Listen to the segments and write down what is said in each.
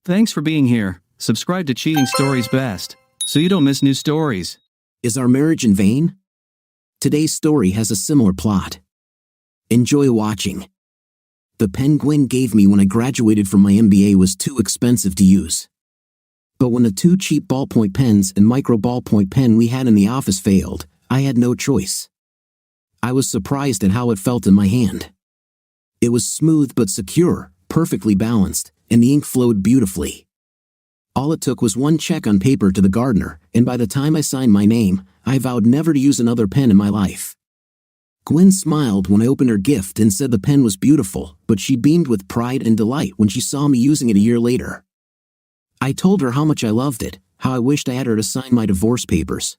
Thanks for being here. Subscribe to Cheating Stories Best, so you don't miss new stories. Is our marriage in vain? Today's story has a similar plot. Enjoy watching. The pen Gwen gave me when I graduated from my MBA was too expensive to use. But when the two cheap ballpoint pens and micro ballpoint pen we had in the office failed, I had no choice. I was surprised at how it felt in my hand. It was smooth but secure, perfectly balanced, and the ink flowed beautifully. All it took was one check on paper to the gardener, and by the time I signed my name, I vowed never to use another pen in my life. Gwen smiled when I opened her gift and said the pen was beautiful, but she beamed with pride and delight when she saw me using it a year later. I told her how much I loved it, how I wished I had her to sign my divorce papers.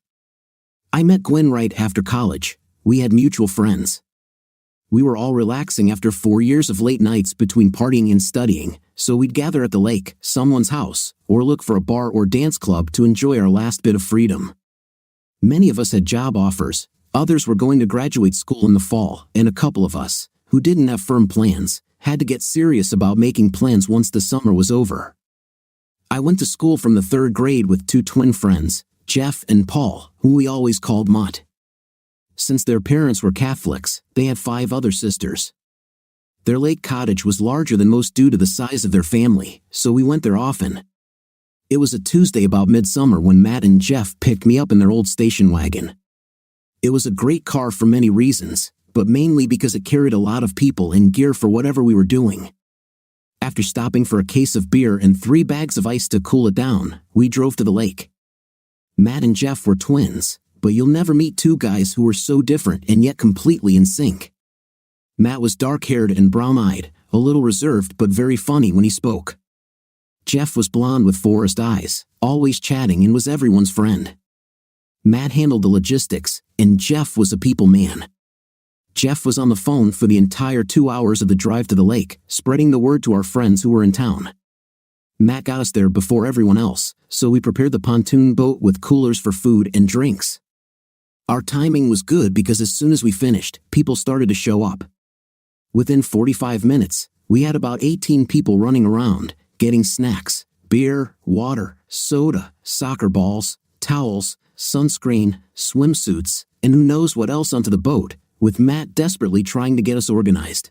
I met Gwen right after college. We had mutual friends. We were all relaxing after 4 years of late nights between partying and studying, so we'd gather at the lake, someone's house, or look for a bar or dance club to enjoy our last bit of freedom. Many of us had job offers, others were going to graduate school in the fall, and a couple of us, who didn't have firm plans, had to get serious about making plans once the summer was over. I went to school from the 3rd grade with 2 twin friends, Jeff and Paul, whom we always called Mutt. Since their parents were Catholics, they had 5 other sisters. Their lake cottage was larger than most due to the size of their family, so we went there often. It was a Tuesday about midsummer when Matt and Jeff picked me up in their old station wagon. It was a great car for many reasons, but mainly because it carried a lot of people and gear for whatever we were doing. After stopping for a case of beer and 3 bags of ice to cool it down, we drove to the lake. Matt and Jeff were twins, but you'll never meet 2 guys who were so different and yet completely in sync. Matt was dark-haired and brown-eyed, a little reserved but very funny when he spoke. Jeff was blonde with forest eyes, always chatting and was everyone's friend. Matt handled the logistics, and Jeff was a people man. Jeff was on the phone for the entire 2 hours of the drive to the lake, spreading the word to our friends who were in town. Matt got us there before everyone else, so we prepared the pontoon boat with coolers for food and drinks. Our timing was good because as soon as we finished, people started to show up. Within 45 minutes, we had about 18 people running around, getting snacks, beer, water, soda, soccer balls, towels, sunscreen, swimsuits, and who knows what else onto the boat, with Matt desperately trying to get us organized.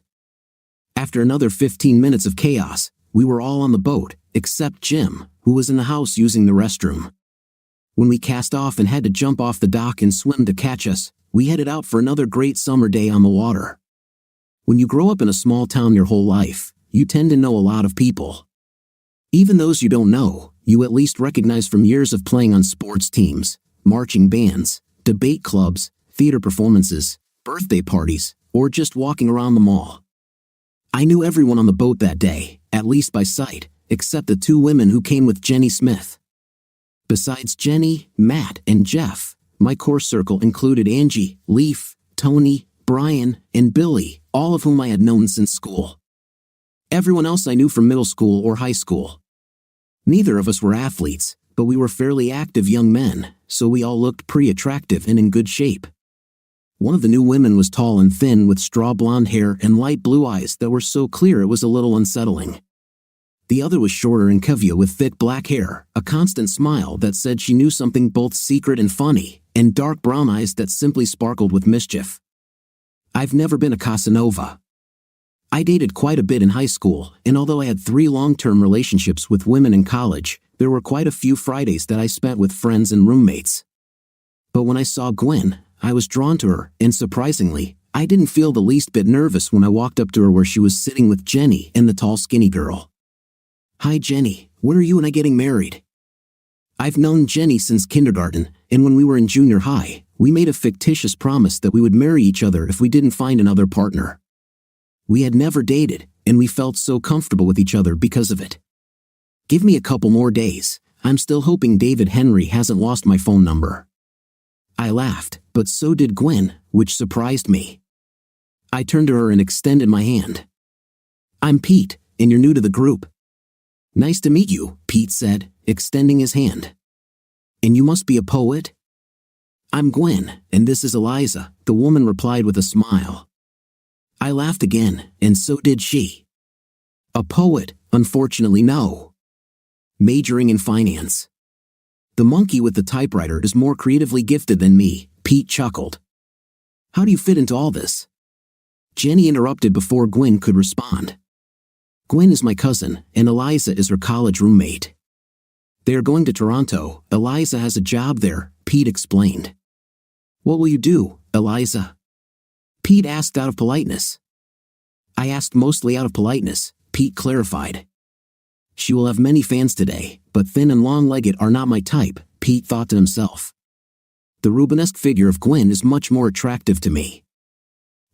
After another 15 minutes of chaos, we were all on the boat, except Jim, who was in the house using the restroom. When we cast off and had to jump off the dock and swim to catch us, we headed out for another great summer day on the water. When you grow up in a small town your whole life, you tend to know a lot of people. Even those you don't know, you at least recognize from years of playing on sports teams, marching bands, debate clubs, theater performances, birthday parties, or just walking around the mall. I knew everyone on the boat that day, at least by sight, except the 2 women who came with Jenny Smith. Besides Jenny, Matt, and Jeff, my core circle included Angie, Leaf, Tony, Brian, and Billy, all of whom I had known since school. Everyone else I knew from middle school or high school. Neither of us were athletes, but we were fairly active young men, so we all looked pretty attractive and in good shape. One of the new women was tall and thin with straw blonde hair and light blue eyes that were so clear it was a little unsettling. The other was shorter and curvier with thick black hair, a constant smile that said she knew something both secret and funny, and dark brown eyes that simply sparkled with mischief. I've never been a Casanova. I dated quite a bit in high school, and although I had 3 long-term relationships with women in college, there were quite a few Fridays that I spent with friends and roommates. But when I saw Gwen, I was drawn to her, and surprisingly, I didn't feel the least bit nervous when I walked up to her where she was sitting with Jenny and the tall skinny girl. "Hi Jenny, when are you and I getting married?" I've known Jenny since kindergarten, and when we were in junior high, we made a fictitious promise that we would marry each other if we didn't find another partner. We had never dated, and we felt so comfortable with each other because of it. Give me a couple more days, I'm still hoping David Henry hasn't lost my phone number. I laughed, but so did Gwen, which surprised me. I turned to her and extended my hand. "I'm Pete, and you're new to the group." "Nice to meet you," Pete said, extending his hand. "And you must be a poet?" "I'm Gwen, and this is Eliza," the woman replied with a smile. I laughed again, and so did she. "A poet? Unfortunately, no. Majoring in finance. The monkey with the typewriter is more creatively gifted than me, Pete chuckled. How do you fit into all this? Jenny interrupted before Gwen could respond. Gwen is my cousin, and Eliza is her college roommate. They are going to Toronto. Eliza has a job there, Pete explained. What will you do, Eliza? Pete asked out of politeness. I asked mostly out of politeness, Pete clarified. She will have many fans today, but thin and long-legged are not my type, Pete thought to himself. The Rubenesque figure of Gwen is much more attractive to me.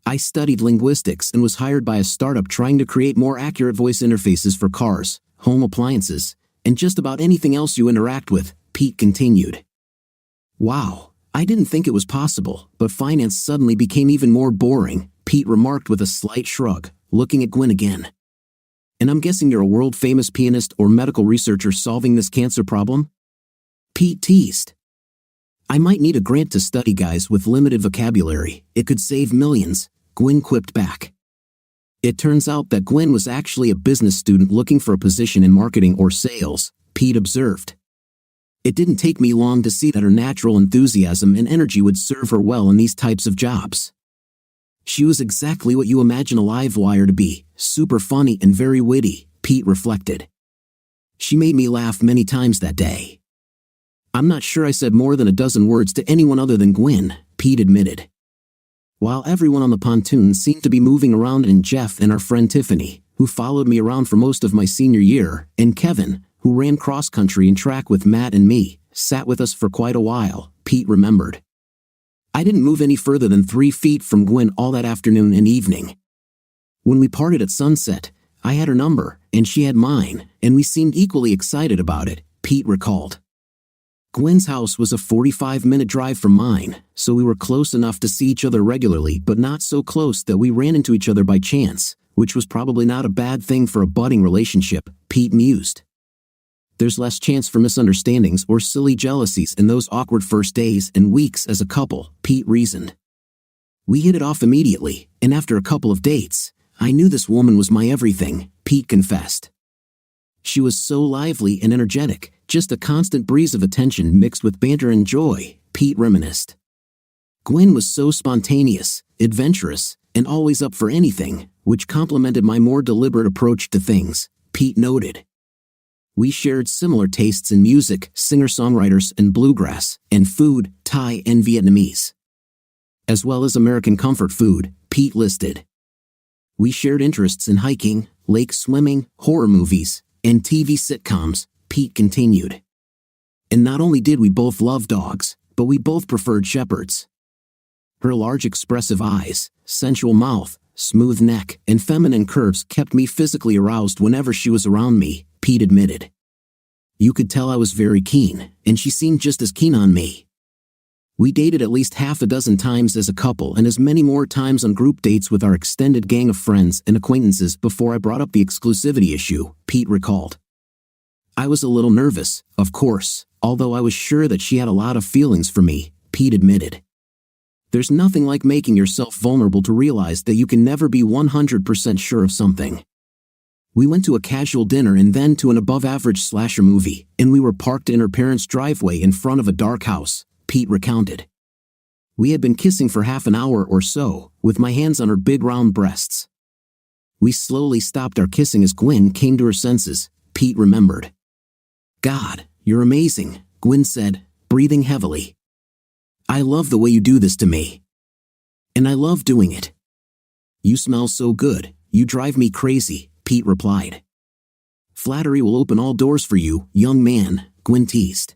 I studied linguistics and was hired by a startup trying to create more accurate voice interfaces for cars, home appliances, and just about anything else you interact with, Pete continued. Wow, I didn't think it was possible, but finance suddenly became even more boring, Pete remarked with a slight shrug, looking at Gwen again. And I'm guessing you're a world-famous pianist or medical researcher solving this cancer problem? Pete teased. I might need a grant to study guys with limited vocabulary. It could save millions, Gwen quipped back. It turns out that Gwen was actually a business student looking for a position in marketing or sales, Pete observed. It didn't take me long to see that her natural enthusiasm and energy would serve her well in these types of jobs. She was exactly what you imagine a live wire to be, super funny and very witty, Pete reflected. She made me laugh many times that day. I'm not sure I said more than a dozen words to anyone other than Gwen, Pete admitted. While everyone on the pontoon seemed to be moving around, and Jeff and our friend Tiffany, who followed me around for most of my senior year, and Kevin, who ran cross-country and track with Matt and me, sat with us for quite a while, Pete remembered. I didn't move any further than 3 feet from Gwen all that afternoon and evening. When we parted at sunset, I had her number, and she had mine, and we seemed equally excited about it, Pete recalled. Gwen's house was a 45-minute drive from mine, so we were close enough to see each other regularly, but not so close that we ran into each other by chance, which was probably not a bad thing for a budding relationship, Pete mused. There's less chance for misunderstandings or silly jealousies in those awkward first days and weeks as a couple, Pete reasoned. We hit it off immediately, and after a couple of dates, I knew this woman was my everything, Pete confessed. She was so lively and energetic, just a constant breeze of attention mixed with banter and joy, Pete reminisced. Gwen was so spontaneous, adventurous, and always up for anything, which complemented my more deliberate approach to things, Pete noted. We shared similar tastes in music, singer-songwriters and bluegrass, and food, Thai and Vietnamese. As well as American comfort food, Pete listed. We shared interests in hiking, lake swimming, horror movies, and TV sitcoms, Pete continued. And not only did we both love dogs, but we both preferred shepherds. Her large expressive eyes, sensual mouth, smooth neck, and feminine curves kept me physically aroused whenever she was around me, Pete admitted. You could tell I was very keen, and she seemed just as keen on me. We dated at least half a dozen times as a couple and as many more times on group dates with our extended gang of friends and acquaintances before I brought up the exclusivity issue, Pete recalled. I was a little nervous, of course, although I was sure that she had a lot of feelings for me, Pete admitted. There's nothing like making yourself vulnerable to realize that you can never be 100% sure of something. We went to a casual dinner and then to an above-average slasher movie, and we were parked in her parents' driveway in front of a dark house, Pete recounted. We had been kissing for half an hour or so, with my hands on her big round breasts. We slowly stopped our kissing as Gwen came to her senses, Pete remembered. God, you're amazing, Gwen said, breathing heavily. I love the way you do this to me. And I love doing it. You smell so good, you drive me crazy, Pete replied. Flattery will open all doors for you, young man, Gwen teased.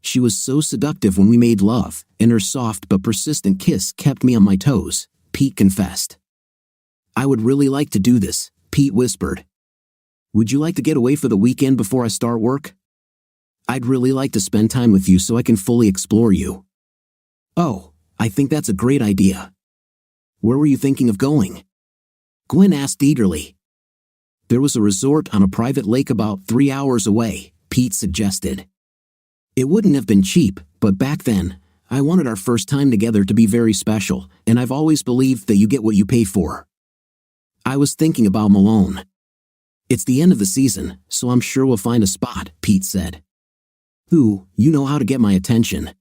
She was so seductive when we made love, and her soft but persistent kiss kept me on my toes, Pete confessed. I would really like to do this, Pete whispered. Would you like to get away for the weekend before I start work? I'd really like to spend time with you so I can fully explore you. Oh, I think that's a great idea. Where were you thinking of going? Gwen asked eagerly. There was a resort on a private lake about 3 hours away, Pete suggested. It wouldn't have been cheap, but back then, I wanted our first time together to be very special, and I've always believed that you get what you pay for. I was thinking about Malone. It's the end of the season, so I'm sure we'll find a spot, Pete said. Ooh, you know how to get my attention.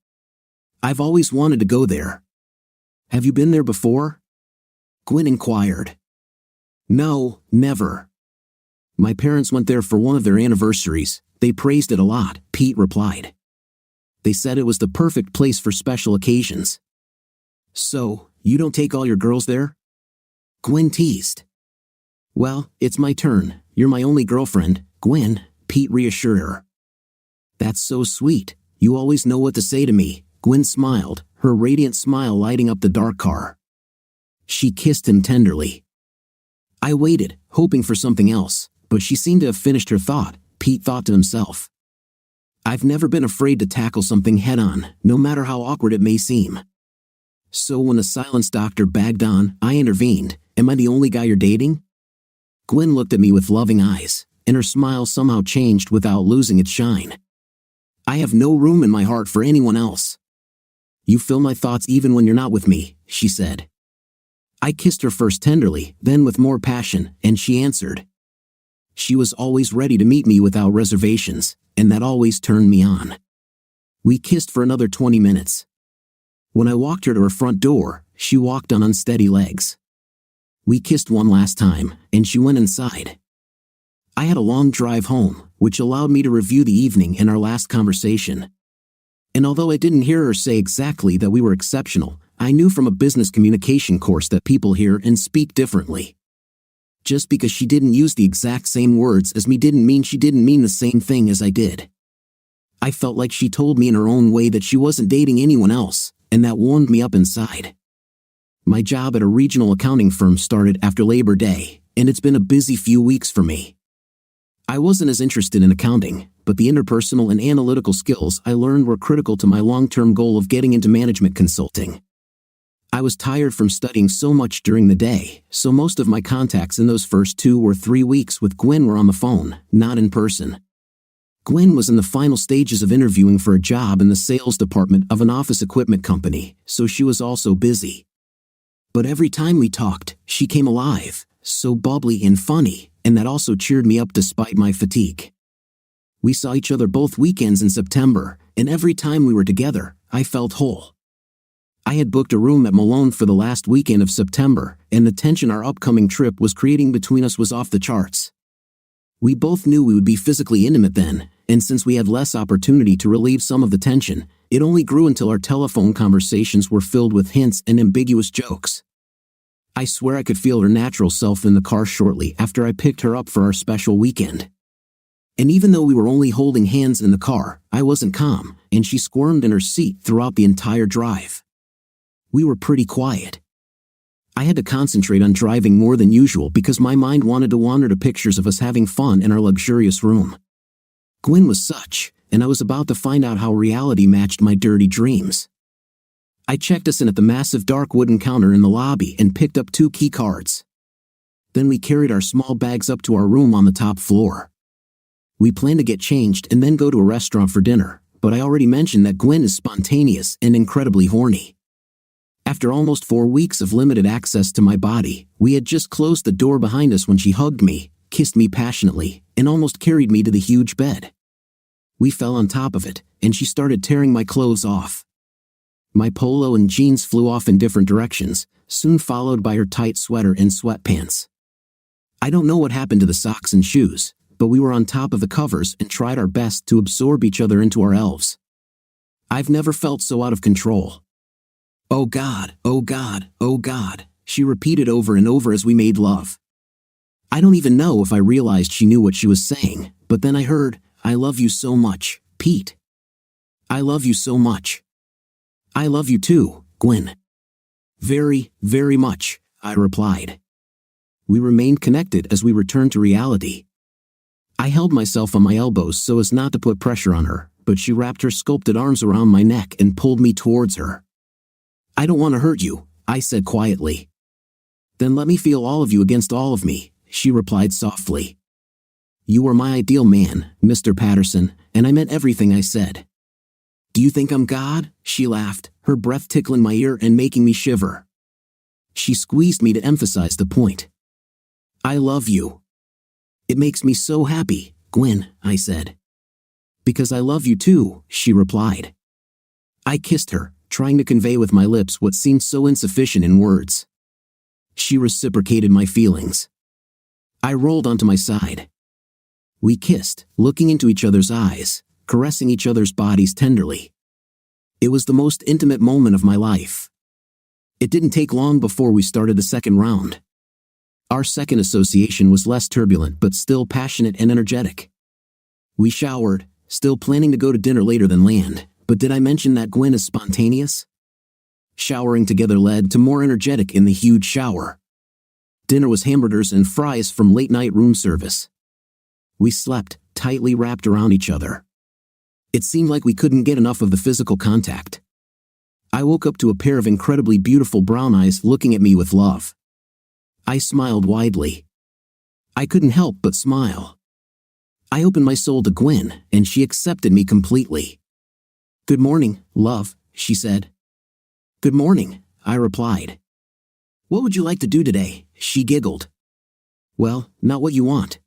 I've always wanted to go there. Have you been there before? Gwen inquired. No, never. My parents went there for one of their anniversaries. They praised it a lot, Pete replied. They said it was the perfect place for special occasions. So, you don't take all your girls there? Gwen teased. Well, it's my turn. You're my only girlfriend, Gwen, Pete reassured her. That's so sweet. You always know what to say to me, Gwen smiled, her radiant smile lighting up the dark car. She kissed him tenderly. I waited, hoping for something else, but she seemed to have finished her thought, Pete thought to himself. I've never been afraid to tackle something head-on, no matter how awkward it may seem. So when the silence doctor bagged on, I intervened. Am I the only guy you're dating? Gwen looked at me with loving eyes, and her smile somehow changed without losing its shine. I have no room in my heart for anyone else. You fill my thoughts even when you're not with me, she said. I kissed her first tenderly, then with more passion, and she answered. She was always ready to meet me without reservations, and that always turned me on. We kissed for another 20 minutes. When I walked her to her front door, she walked on unsteady legs. We kissed one last time, and she went inside. I had a long drive home, which allowed me to review the evening and our last conversation. And although I didn't hear her say exactly that we were exceptional, I knew from a business communication course that people hear and speak differently. Just because she didn't use the exact same words as me didn't mean she didn't mean the same thing as I did. I felt like she told me in her own way that she wasn't dating anyone else, and that warmed me up inside. My job at a regional accounting firm started after Labor Day, and it's been a busy few weeks for me. I wasn't as interested in accounting, but the interpersonal and analytical skills I learned were critical to my long-term goal of getting into management consulting. I was tired from studying so much during the day, so most of my contacts in those first 2 or 3 weeks with Gwen were on the phone, not in person. Gwen was in the final stages of interviewing for a job in the sales department of an office equipment company, so she was also busy. But every time we talked, she came alive, so bubbly and funny, and that also cheered me up despite my fatigue. We saw each other both weekends in September, and every time we were together, I felt whole. I had booked a room at Malone for the last weekend of September, and the tension our upcoming trip was creating between us was off the charts. We both knew we would be physically intimate then, and since we had less opportunity to relieve some of the tension, it only grew until our telephone conversations were filled with hints and ambiguous jokes. I swear I could feel her natural self in the car shortly after I picked her up for our special weekend. And even though we were only holding hands in the car, I wasn't calm, and she squirmed in her seat throughout the entire drive. We were pretty quiet. I had to concentrate on driving more than usual because my mind wanted to wander to pictures of us having fun in our luxurious room. Gwen was such, and I was about to find out how reality matched my dirty dreams. I checked us in at the massive dark wooden counter in the lobby and picked up 2 key cards. Then we carried our small bags up to our room on the top floor. We planned to get changed and then go to a restaurant for dinner, but I already mentioned that Gwen is spontaneous and incredibly horny. After almost 4 weeks of limited access to my body, we had just closed the door behind us when she hugged me, kissed me passionately, and almost carried me to the huge bed. We fell on top of it, and she started tearing my clothes off. My polo and jeans flew off in different directions, soon followed by her tight sweater and sweatpants. I don't know what happened to the socks and shoes, but we were on top of the covers and tried our best to absorb each other into our elves. I've never felt so out of control. Oh God, oh God, oh God, she repeated over and over as we made love. I don't even know if I realized she knew what she was saying, but then I heard, I love you so much, Pete. I love you so much. I love you too, Gwen. Very, very much, I replied. We remained connected as we returned to reality. I held myself on my elbows so as not to put pressure on her, but she wrapped her sculpted arms around my neck and pulled me towards her. I don't want to hurt you, I said quietly. Then let me feel all of you against all of me, she replied softly. You are my ideal man, Mr. Patterson, and I meant everything I said. Do you think I'm God? She laughed, her breath tickling my ear and making me shiver. She squeezed me to emphasize the point. I love you. "It makes me so happy, Gwen," I said. "Because I love you too," she replied. I kissed her, trying to convey with my lips what seemed so insufficient in words. She reciprocated my feelings. I rolled onto my side. We kissed, looking into each other's eyes, caressing each other's bodies tenderly. It was the most intimate moment of my life. It didn't take long before we started the second round. Our second association was less turbulent but still passionate and energetic. We showered, still planning to go to dinner later than land, but did I mention that Gwen is spontaneous? Showering together led to more energetic in the huge shower. Dinner was hamburgers and fries from late-night room service. We slept, tightly wrapped around each other. It seemed like we couldn't get enough of the physical contact. I woke up to a pair of incredibly beautiful brown eyes looking at me with love. I smiled widely. I couldn't help but smile. I opened my soul to Gwen, and she accepted me completely. "Good morning, love," she said. "Good morning," I replied. "What would you like to do today?" she giggled. "Well, not what you want."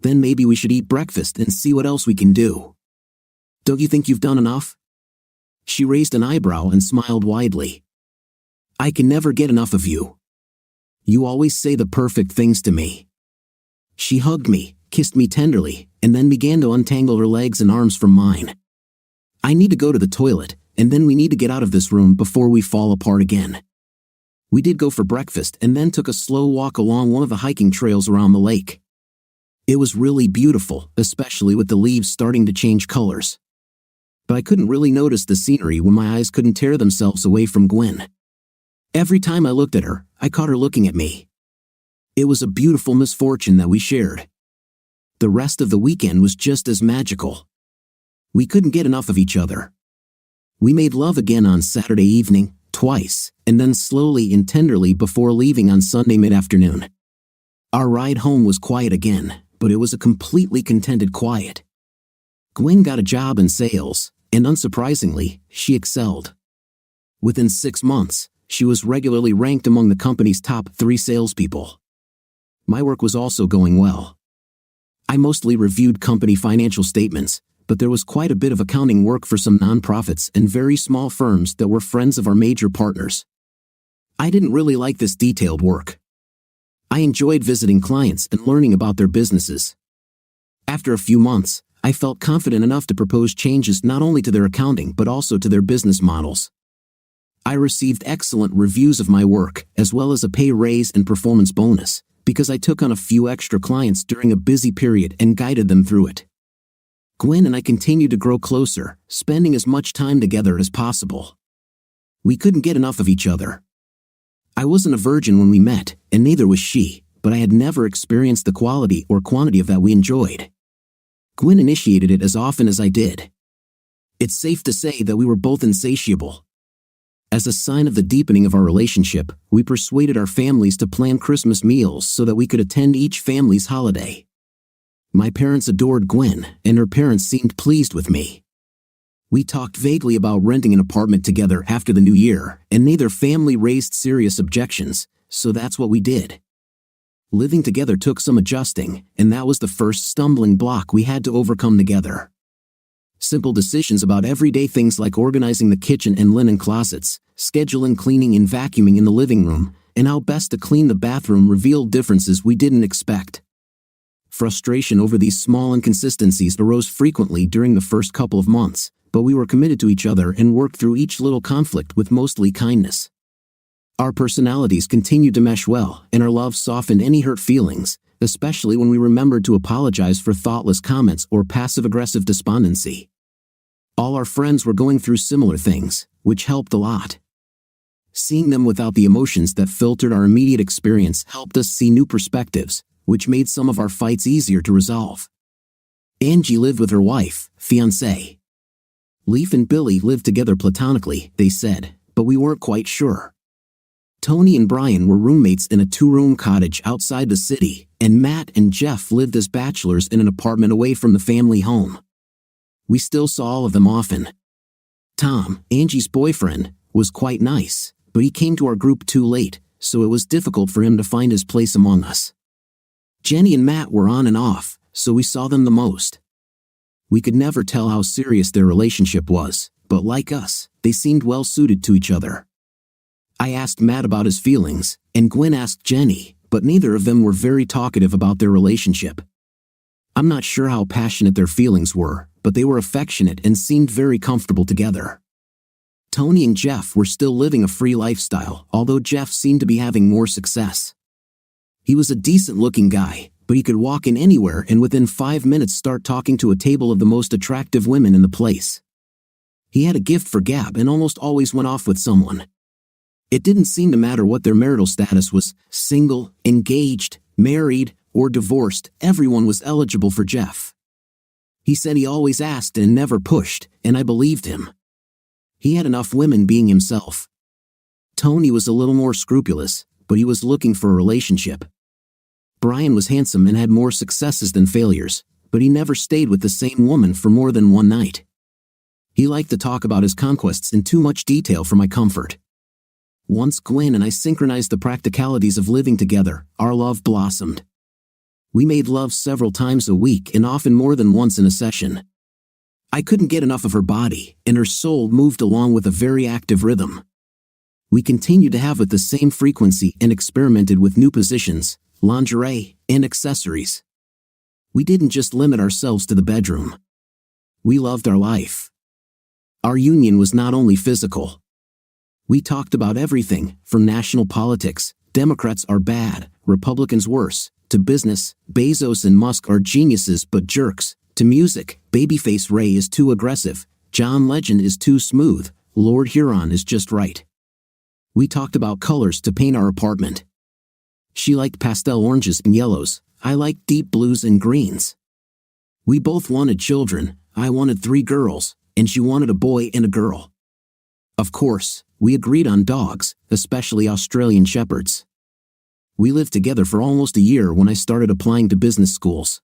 "Then maybe we should eat breakfast and see what else we can do. Don't you think you've done enough?" She raised an eyebrow and smiled widely. "I can never get enough of you. You always say the perfect things to me." She hugged me, kissed me tenderly, and then began to untangle her legs and arms from mine. "I need to go to the toilet, and then we need to get out of this room before we fall apart again." We did go for breakfast and then took a slow walk along one of the hiking trails around the lake. It was really beautiful, especially with the leaves starting to change colors. But I couldn't really notice the scenery when my eyes couldn't tear themselves away from Gwen. Every time I looked at her, I caught her looking at me. It was a beautiful misfortune that we shared. The rest of the weekend was just as magical. We couldn't get enough of each other. We made love again on Saturday evening, twice, and then slowly and tenderly before leaving on Sunday mid-afternoon. Our ride home was quiet again, but it was a completely contented quiet. Gwen got a job in sales, and unsurprisingly, she excelled. Within 6 months, she was regularly ranked among the company's top 3 salespeople. My work was also going well. I mostly reviewed company financial statements, but there was quite a bit of accounting work for some nonprofits and very small firms that were friends of our major partners. I didn't really like this detailed work. I enjoyed visiting clients and learning about their businesses. After a few months, I felt confident enough to propose changes not only to their accounting but also to their business models. I received excellent reviews of my work, as well as a pay raise and performance bonus, because I took on a few extra clients during a busy period and guided them through it. Gwen and I continued to grow closer, spending as much time together as possible. We couldn't get enough of each other. I wasn't a virgin when we met, and neither was she, but I had never experienced the quality or quantity of that we enjoyed. Gwen initiated it as often as I did. It's safe to say that we were both insatiable. As a sign of the deepening of our relationship, we persuaded our families to plan Christmas meals so that we could attend each family's holiday. My parents adored Gwen, and her parents seemed pleased with me. We talked vaguely about renting an apartment together after the new year, and neither family raised serious objections, so that's what we did. Living together took some adjusting, and that was the first stumbling block we had to overcome together. Simple decisions about everyday things like organizing the kitchen and linen closets, scheduling cleaning and vacuuming in the living room, and how best to clean the bathroom revealed differences we didn't expect. Frustration over these small inconsistencies arose frequently during the first couple of months, but we were committed to each other and worked through each little conflict with mostly kindness. Our personalities continued to mesh well, and our love softened any hurt feelings, especially when we remembered to apologize for thoughtless comments or passive-aggressive despondency. All our friends were going through similar things, which helped a lot. Seeing them without the emotions that filtered our immediate experience helped us see new perspectives, which made some of our fights easier to resolve. Angie lived with her wife, fiancé. Leaf and Billy lived together platonically, they said, but we weren't quite sure. Tony and Brian were roommates in a 2-room cottage outside the city, and Matt and Jeff lived as bachelors in an apartment away from the family home. We still saw all of them often. Tom, Angie's boyfriend, was quite nice, but he came to our group too late, so it was difficult for him to find his place among us. Jenny and Matt were on and off, so we saw them the most. We could never tell how serious their relationship was, but like us, they seemed well suited to each other. I asked Matt about his feelings, and Gwen asked Jenny, but neither of them were very talkative about their relationship. I'm not sure how passionate their feelings were, but they were affectionate and seemed very comfortable together. Tony and Jeff were still living a free lifestyle, although Jeff seemed to be having more success. He was a decent-looking guy, but he could walk in anywhere and within 5 minutes start talking to a table of the most attractive women in the place. He had a gift for gab and almost always went off with someone. It didn't seem to matter what their marital status was, single, engaged, married, or divorced, everyone was eligible for Jeff. He said he always asked and never pushed, and I believed him. He had enough women being himself. Tony was a little more scrupulous, but he was looking for a relationship. Brian was handsome and had more successes than failures, but he never stayed with the same woman for more than one night. He liked to talk about his conquests in too much detail for my comfort. Once Gwen and I synchronized the practicalities of living together, our love blossomed. We made love several times a week and often more than once in a session. I couldn't get enough of her body, and her soul moved along with a very active rhythm. We continued to have it the same frequency and experimented with new positions, lingerie, and accessories. We didn't just limit ourselves to the bedroom. We loved our life. Our union was not only physical. We talked about everything, from national politics, Democrats are bad, Republicans worse, to business, Bezos and Musk are geniuses but jerks, to music, Babyface Ray is too aggressive, John Legend is too smooth, Lord Huron is just right. We talked about colors to paint our apartment. She liked pastel oranges and yellows, I liked deep blues and greens. We both wanted children, I wanted 3 girls, and she wanted a boy and a girl. Of course, we agreed on dogs, especially Australian Shepherds. We lived together for almost a year when I started applying to business schools.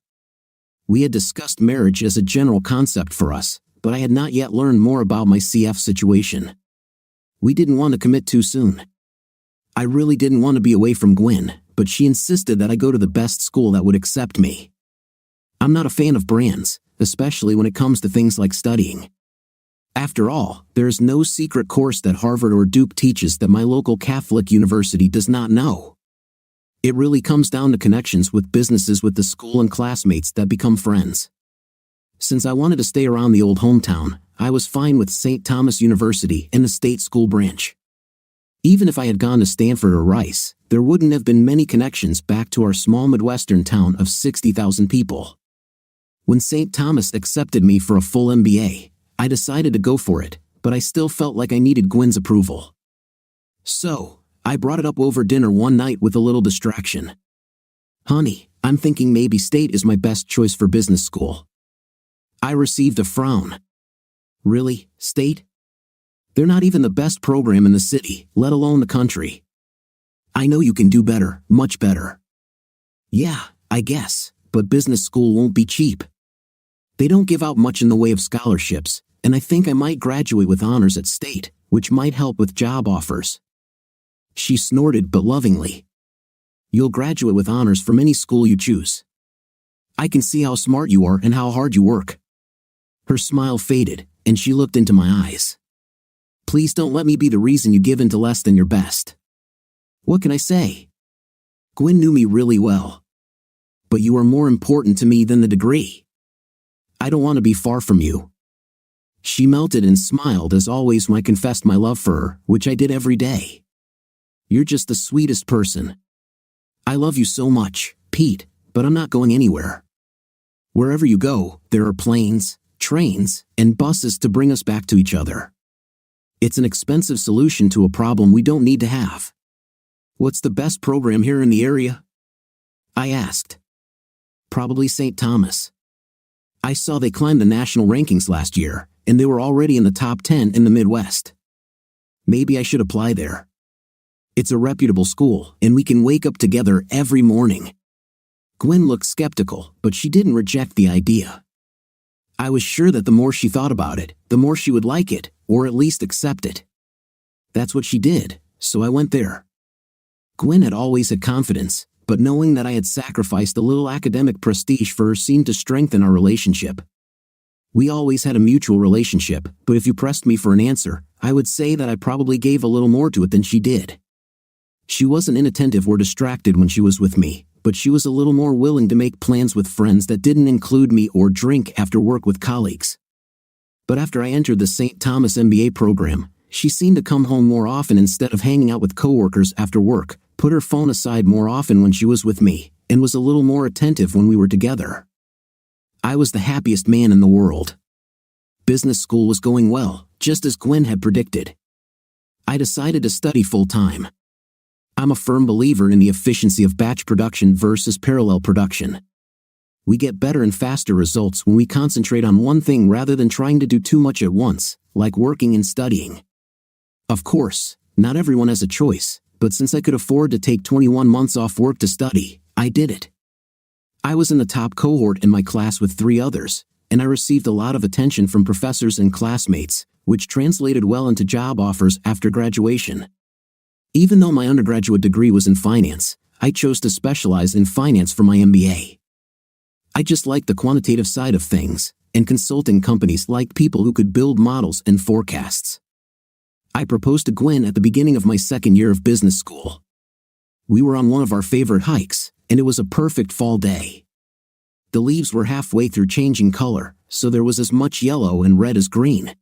We had discussed marriage as a general concept for us, but I had not yet learned more about my CF situation. We didn't want to commit too soon. I really didn't want to be away from Gwen, but she insisted that I go to the best school that would accept me. I'm not a fan of brands, especially when it comes to things like studying. After all, there is no secret course that Harvard or Duke teaches that my local Catholic university does not know. It really comes down to connections with businesses with the school and classmates that become friends. Since I wanted to stay around the old hometown, I was fine with St. Thomas University and the state school branch. Even if I had gone to Stanford or Rice, there wouldn't have been many connections back to our small Midwestern town of 60,000 people. When St. Thomas accepted me for a full MBA, I decided to go for it, but I still felt like I needed Gwen's approval. So, I brought it up over dinner one night with a little distraction. Honey, I'm thinking maybe state is my best choice for business school. I received a frown. Really, state? They're not even the best program in the city, let alone the country. I know you can do better, much better. Yeah, I guess, but business school won't be cheap. They don't give out much in the way of scholarships, and I think I might graduate with honors at state, which might help with job offers. She snorted but lovingly. You'll graduate with honors from any school you choose. I can see how smart you are and how hard you work. Her smile faded, and she looked into my eyes. Please don't let me be the reason you give in to less than your best. What can I say? Gwen knew me really well. But you are more important to me than the degree. I don't want to be far from you. She melted and smiled as always when I confessed my love for her, which I did every day. You're just the sweetest person. I love you so much, Pete, but I'm not going anywhere. Wherever you go, there are planes, trains, and buses to bring us back to each other. It's an expensive solution to a problem we don't need to have. What's the best program here in the area? I asked. Probably St. Thomas. I saw they climbed the national rankings last year, and they were already in the top 10 in the Midwest. Maybe I should apply there. It's a reputable school, and we can wake up together every morning. Gwen looked skeptical, but she didn't reject the idea. I was sure that the more she thought about it, the more she would like it, or at least accept it. That's what she did, so I went there. Gwen had always had confidence, but knowing that I had sacrificed a little academic prestige for her seemed to strengthen our relationship. We always had a mutual relationship, but if you pressed me for an answer, I would say that I probably gave a little more to it than she did. She wasn't inattentive or distracted when she was with me, but she was a little more willing to make plans with friends that didn't include me or drink after work with colleagues. But after I entered the St. Thomas MBA program, she seemed to come home more often instead of hanging out with coworkers after work, put her phone aside more often when she was with me, and was a little more attentive when we were together. I was the happiest man in the world. Business school was going well, just as Gwen had predicted. I decided to study full-time. I'm a firm believer in the efficiency of batch production versus parallel production. We get better and faster results when we concentrate on one thing rather than trying to do too much at once, like working and studying. Of course, not everyone has a choice, but since I could afford to take 21 months off work to study, I did it. I was in the top cohort in my class with 3 others, and I received a lot of attention from professors and classmates, which translated well into job offers after graduation. Even though my undergraduate degree was in finance, I chose to specialize in finance for my MBA. I just liked the quantitative side of things, and consulting companies liked people who could build models and forecasts. I proposed to Gwen at the beginning of my second year of business school. We were on one of our favorite hikes, and it was a perfect fall day. The leaves were halfway through changing color, so there was as much yellow and red as green.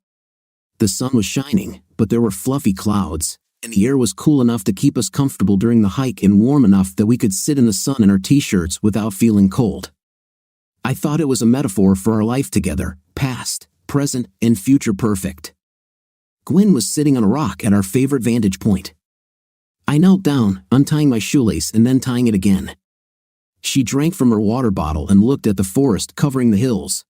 The sun was shining, but there were fluffy clouds, and the air was cool enough to keep us comfortable during the hike and warm enough that we could sit in the sun in our t-shirts without feeling cold. I thought it was a metaphor for our life together, past, present, and future perfect. Gwen was sitting on a rock at our favorite vantage point. I knelt down, untying my shoelace and then tying it again. She drank from her water bottle and looked at the forest covering the hills.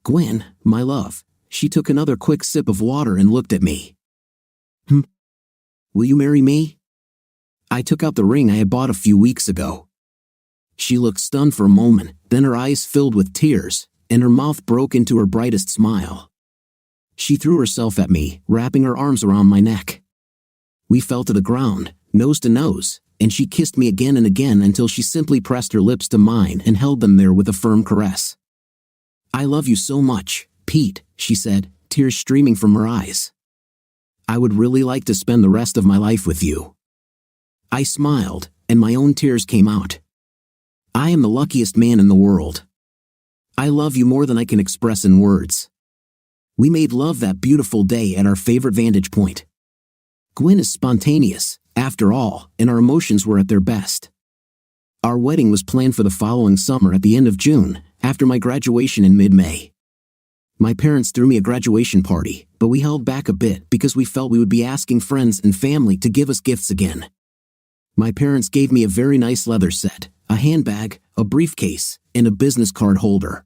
"Gwen, my love," she took another quick sip of water and looked at me. "Will you marry me?" I took out the ring I had bought a few weeks ago. She looked stunned for a moment, then her eyes filled with tears, and her mouth broke into her brightest smile. She threw herself at me, wrapping her arms around my neck. We fell to the ground, nose to nose, and she kissed me again and again until she simply pressed her lips to mine and held them there with a firm caress. "I love you so much, Pete," she said, tears streaming from her eyes. "I would really like to spend the rest of my life with you." I smiled, and my own tears came out. I am the luckiest man in the world. I love you more than I can express in words. We made love that beautiful day at our favorite vantage point. Gwen is spontaneous, after all, and our emotions were at their best. Our wedding was planned for the following summer at the end of June, after my graduation in mid-May. My parents threw me a graduation party, but we held back a bit because we felt we would be asking friends and family to give us gifts again. My parents gave me a very nice leather set, a handbag, a briefcase, and a business card holder.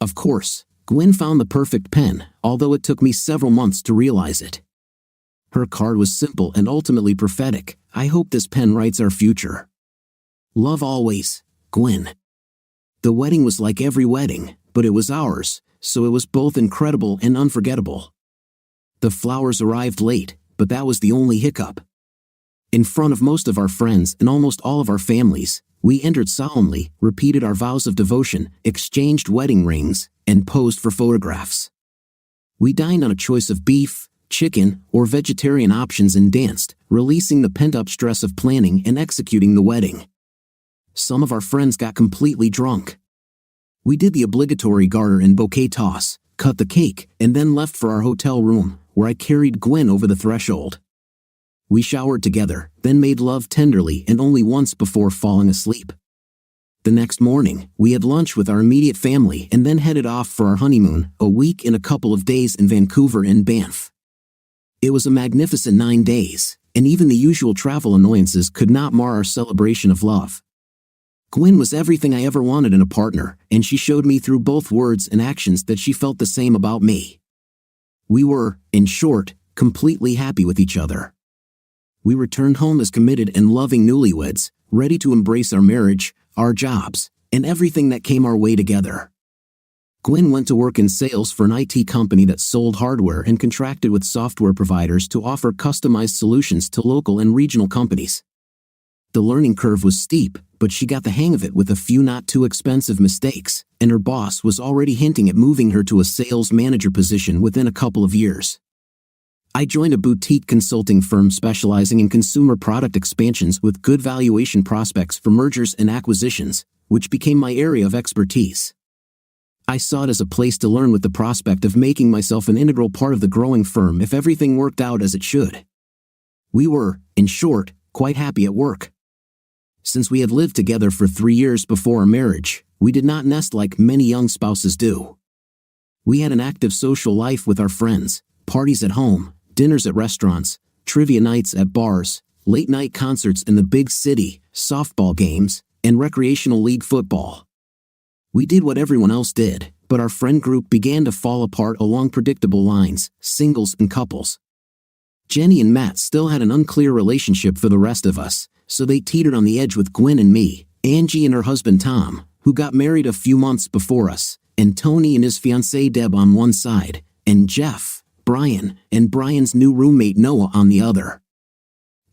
Of course, Gwen found the perfect pen, although it took me several months to realize it. Her card was simple and ultimately prophetic. "I hope this pen writes our future. Love always, Gwen." The wedding was like every wedding, but it was ours, so it was both incredible and unforgettable. The flowers arrived late, but that was the only hiccup. In front of most of our friends and almost all of our families, we entered solemnly, repeated our vows of devotion, exchanged wedding rings, and posed for photographs. We dined on a choice of beef, chicken, or vegetarian options and danced, releasing the pent-up stress of planning and executing the wedding. Some of our friends got completely drunk. We did the obligatory garter and bouquet toss, cut the cake, and then left for our hotel room, where I carried Gwen over the threshold. We showered together, then made love tenderly and only once before falling asleep. The next morning, we had lunch with our immediate family and then headed off for our honeymoon, a week and a couple of days in Vancouver and Banff. It was a magnificent 9 days, and even the usual travel annoyances could not mar our celebration of love. Gwen was everything I ever wanted in a partner, and she showed me through both words and actions that she felt the same about me. We were, in short, completely happy with each other. We returned home as committed and loving newlyweds, ready to embrace our marriage, our jobs, and everything that came our way together. Gwen went to work in sales for an IT company that sold hardware and contracted with software providers to offer customized solutions to local and regional companies. The learning curve was steep, but she got the hang of it with a few not too expensive mistakes, and her boss was already hinting at moving her to a sales manager position within a couple of years. I joined a boutique consulting firm specializing in consumer product expansions with good valuation prospects for mergers and acquisitions, which became my area of expertise. I saw it as a place to learn with the prospect of making myself an integral part of the growing firm if everything worked out as it should. We were, in short, quite happy at work. Since we had lived together for 3 years before our marriage, we did not nest like many young spouses do. We had an active social life with our friends, parties at home, dinners at restaurants, trivia nights at bars, late-night concerts in the big city, softball games, and recreational league football. We did what everyone else did, but our friend group began to fall apart along predictable lines, singles and couples. Jenny and Matt still had an unclear relationship for the rest of us, so they teetered on the edge with Gwen and me, Angie and her husband Tom, who got married a few months before us, and Tony and his fiancée Deb on one side, and Jeff, Brian, and Brian's new roommate Noah on the other.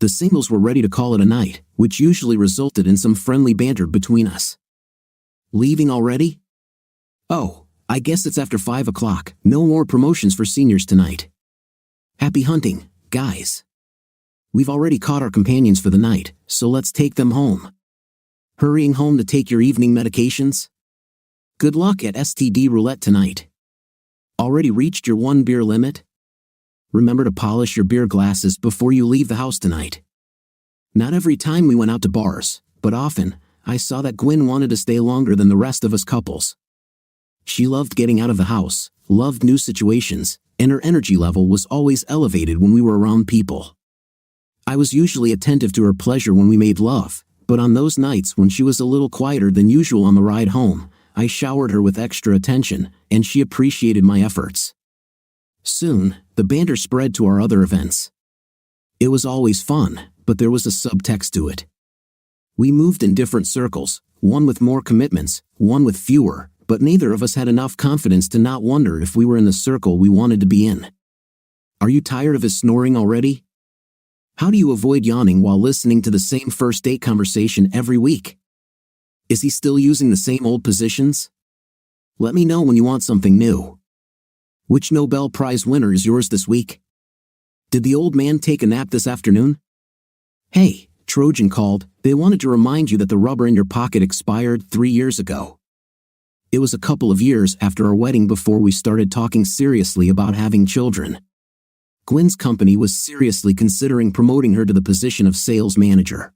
The singles were ready to call it a night, which usually resulted in some friendly banter between us. Leaving already? Oh, I guess it's after 5 o'clock, no more promotions for seniors tonight. Happy hunting, guys. We've already caught our companions for the night, so let's take them home. Hurrying home to take your evening medications? Good luck at STD roulette tonight. Already reached your 1 beer limit? Remember to polish your beer glasses before you leave the house tonight. Not every time we went out to bars, but often, I saw that Gwen wanted to stay longer than the rest of us couples. She loved getting out of the house, loved new situations, and her energy level was always elevated when we were around people. I was usually attentive to her pleasure when we made love, but on those nights when she was a little quieter than usual on the ride home, I showered her with extra attention, and she appreciated my efforts. Soon, the banter spread to our other events. It was always fun, but there was a subtext to it. We moved in different circles, one with more commitments, one with fewer, but neither of us had enough confidence to not wonder if we were in the circle we wanted to be in. Are you tired of his snoring already? How do you avoid yawning while listening to the same first date conversation every week? Is he still using the same old positions? Let me know when you want something new. Which Nobel Prize winner is yours this week? Did the old man take a nap this afternoon? Hey, Trojan called. They wanted to remind you that the rubber in your pocket expired 3 years ago. It was a couple of years after our wedding before we started talking seriously about having children. Gwen's company was seriously considering promoting her to the position of sales manager.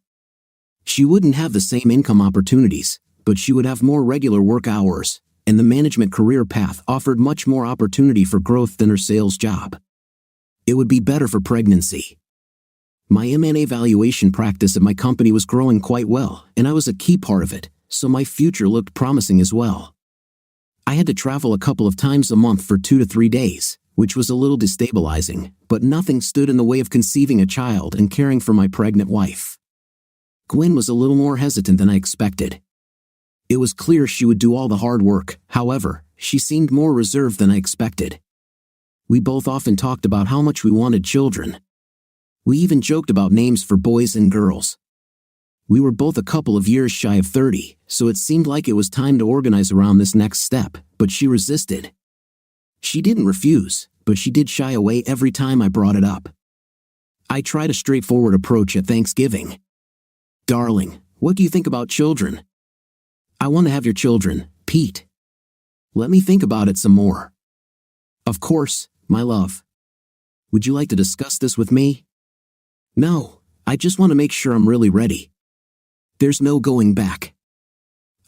She wouldn't have the same income opportunities, but she would have more regular work hours, and the management career path offered much more opportunity for growth than her sales job. It would be better for pregnancy. My M&A valuation practice at my company was growing quite well, and I was a key part of it, so my future looked promising as well. I had to travel a couple of times a month for 2 to 3 days, which was a little destabilizing, but nothing stood in the way of conceiving a child and caring for my pregnant wife. Gwen was a little more hesitant than I expected. It was clear she would do all the hard work, however, she seemed more reserved than I expected. We both often talked about how much we wanted children. We even joked about names for boys and girls. We were both a couple of years shy of 30, so it seemed like it was time to organize around this next step, but she resisted. She didn't refuse, but she did shy away every time I brought it up. I tried a straightforward approach at Thanksgiving. Darling, what do you think about children? I want to have your children, Pete. Let me think about it some more. Of course, my love. Would you like to discuss this with me? No, I just want to make sure I'm really ready. There's no going back.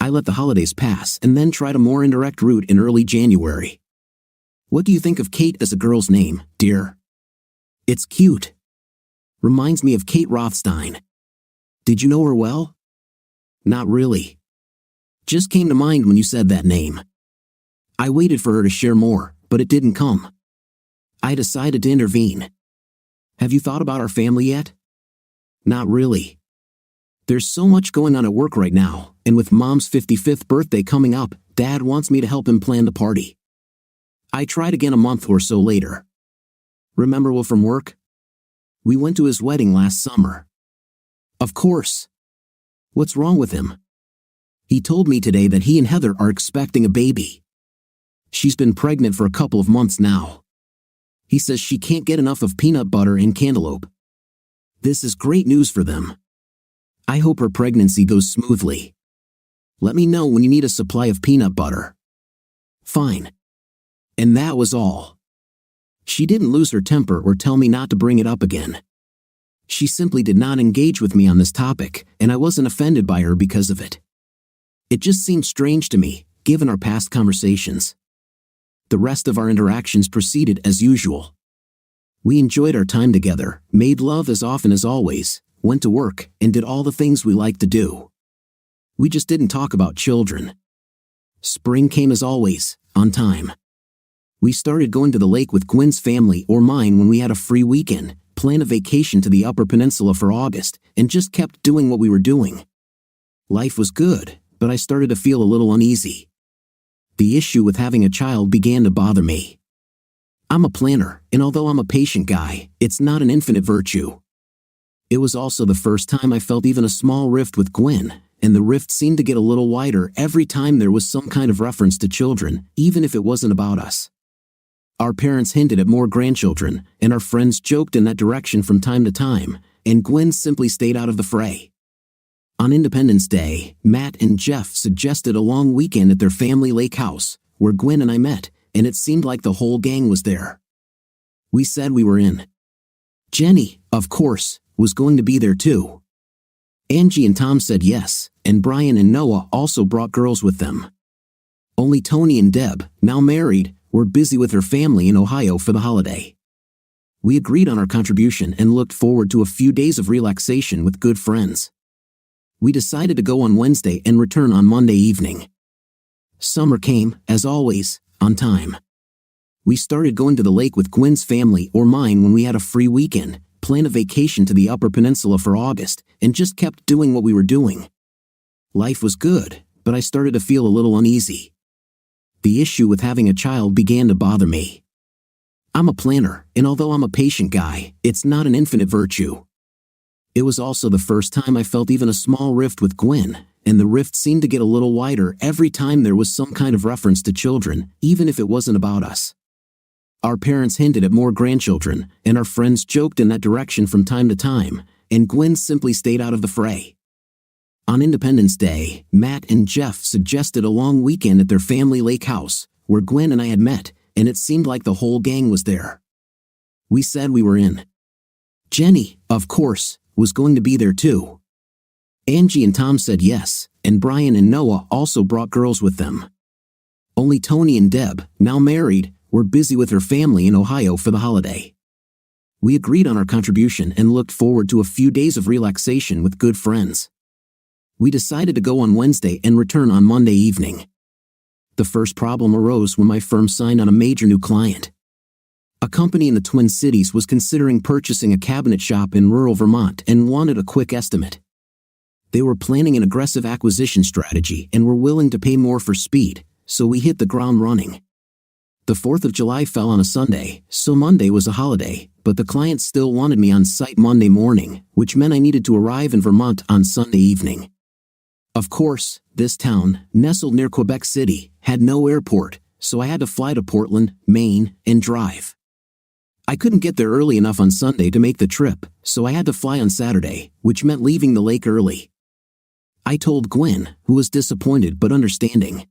I let the holidays pass and then tried a more indirect route in early January. What do you think of Kate as a girl's name, dear? It's cute. Reminds me of Kate Rothstein. Did you know her well? Not really. Just came to mind when you said that name. I waited for her to share more, but it didn't come. I decided to intervene. Have you thought about our family yet? Not really. There's so much going on at work right now, and with Mom's 55th birthday coming up, Dad wants me to help him plan the party. I tried again a month or so later. Remember Will from work? We went to his wedding last summer. Of course, What's wrong with him? He told me today that he and Heather are expecting a baby. She's been pregnant for a couple of months now. He says she can't get enough of peanut butter and cantaloupe. This is great news for them. I hope her pregnancy goes smoothly. Let me know when you need a supply of peanut butter. Fine. And that was all. She didn't lose her temper or tell me not to bring it up again. She simply did not engage with me on this topic, and I wasn't offended by her because of it. It just seemed strange to me, given our past conversations. The rest of our interactions proceeded as usual. We enjoyed our time together, made love as often as always, went to work, and did all the things we like to do. We just didn't talk about children. Spring came as always, on time. We started going to the lake with Gwen's family or mine when we had a free weekend, planned a vacation to the Upper Peninsula for August, and just kept doing what we were doing. Life was good, but I started to feel a little uneasy. The issue with having a child began to bother me. I'm a planner, and although I'm a patient guy, it's not an infinite virtue. It was also the first time I felt even a small rift with Gwen, and the rift seemed to get a little wider every time there was some kind of reference to children, even if it wasn't about us. Our parents hinted at more grandchildren, and our friends joked in that direction from time to time, and Gwen simply stayed out of the fray. On Independence Day, Matt and Jeff suggested a long weekend at their family lake house, where Gwen and I met, and it seemed like the whole gang was there. We said we were in. Jenny, of course, was going to be there too. Angie and Tom said yes, and Brian and Noah also brought girls with them. Only Tony and Deb, now married, were busy with her family in Ohio for the holiday. We agreed on our contribution and looked forward to a few days of relaxation with good friends. We decided to go on Wednesday and return on Monday evening. Summer came, as always, on time. We started going to the lake with Gwen's family or mine when we had a free weekend, planned a vacation to the Upper Peninsula for August, and just kept doing what we were doing. Life was good, but I started to feel a little uneasy. The issue with having a child began to bother me. I'm a planner, and although I'm a patient guy, it's not an infinite virtue. It was also the first time I felt even a small rift with Gwen, and the rift seemed to get a little wider every time there was some kind of reference to children, even if it wasn't about us. Our parents hinted at more grandchildren, and our friends joked in that direction from time to time, and Gwen simply stayed out of the fray. On Independence Day, Matt and Jeff suggested a long weekend at their family lake house, where Gwen and I had met, and it seemed like the whole gang was there. We said we were in. Jenny, of course, was going to be there too. Angie and Tom said yes, and Brian and Noah also brought girls with them. Only Tony and Deb, now married, were busy with her family in Ohio for the holiday. We agreed on our contribution and looked forward to a few days of relaxation with good friends. We decided to go on Wednesday and return on Monday evening. The first problem arose when my firm signed on a major new client. A company in the Twin Cities was considering purchasing a cabinet shop in rural Vermont and wanted a quick estimate. They were planning an aggressive acquisition strategy and were willing to pay more for speed, so we hit the ground running. The 4th of July fell on a Sunday, so Monday was a holiday, but the client still wanted me on site Monday morning, which meant I needed to arrive in Vermont on Sunday evening. Of course, this town, nestled near Quebec City, had no airport, so I had to fly to Portland, Maine, and drive. I couldn't get there early enough on Sunday to make the trip, so I had to fly on Saturday, which meant leaving the lake early. I told Gwen, who was disappointed but understanding.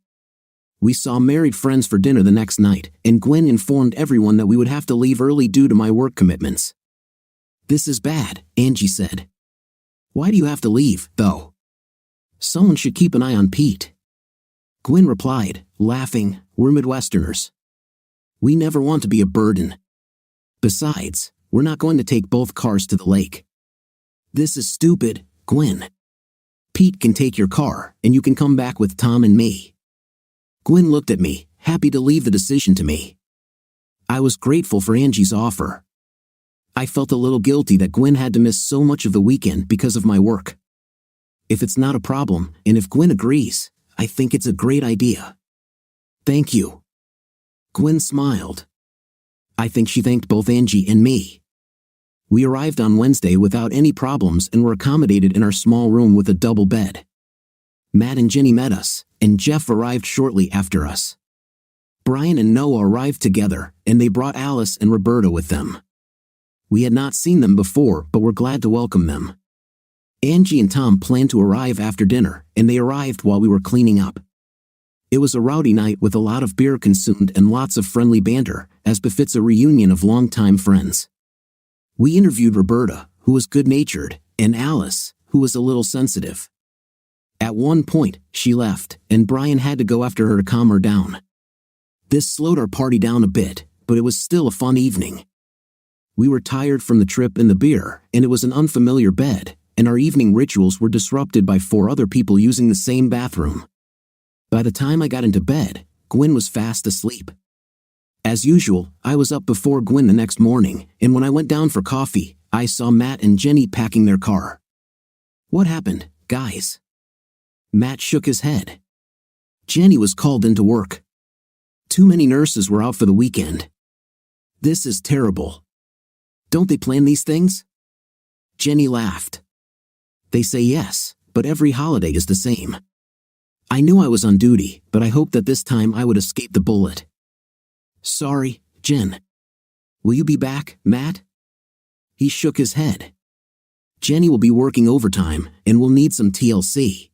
We saw married friends for dinner the next night, and Gwen informed everyone that we would have to leave early due to my work commitments. This is bad, Angie said. Why do you have to leave, though? Someone should keep an eye on Pete. Gwen replied, laughing, we're Midwesterners. We never want to be a burden. Besides, we're not going to take both cars to the lake. This is stupid, Gwen. Pete can take your car, and you can come back with Tom and me. Gwen looked at me, happy to leave the decision to me. I was grateful for Angie's offer. I felt a little guilty that Gwen had to miss so much of the weekend because of my work. If it's not a problem, and if Gwen agrees, I think it's a great idea. Thank you. Gwen smiled. I think she thanked both Angie and me. We arrived on Wednesday without any problems and were accommodated in our small room with a double bed. Matt and Jenny met us, and Jeff arrived shortly after us. Brian and Noah arrived together, and they brought Alice and Roberta with them. We had not seen them before, but were glad to welcome them. Angie and Tom planned to arrive after dinner, and they arrived while we were cleaning up. It was a rowdy night with a lot of beer consumed and lots of friendly banter, as befits a reunion of longtime friends. We interviewed Roberta, who was good-natured, and Alice, who was a little sensitive. At one point, she left, and Brian had to go after her to calm her down. This slowed our party down a bit, but it was still a fun evening. We were tired from the trip and the beer, and it was an unfamiliar bed, and our evening rituals were disrupted by 4 other people using the same bathroom. By the time I got into bed, Gwen was fast asleep. As usual, I was up before Gwen the next morning, and when I went down for coffee, I saw Matt and Jenny packing their car. "What happened, guys?" Matt shook his head. "Jenny was called into work. Too many nurses were out for the weekend. This is terrible. Don't they plan these things?" Jenny laughed. "They say yes, but every holiday is the same. I knew I was on duty, but I hoped that this time I would escape the bullet." "Sorry, Jen. Will you be back, Matt?" He shook his head. "Jenny will be working overtime, and we'll need some TLC.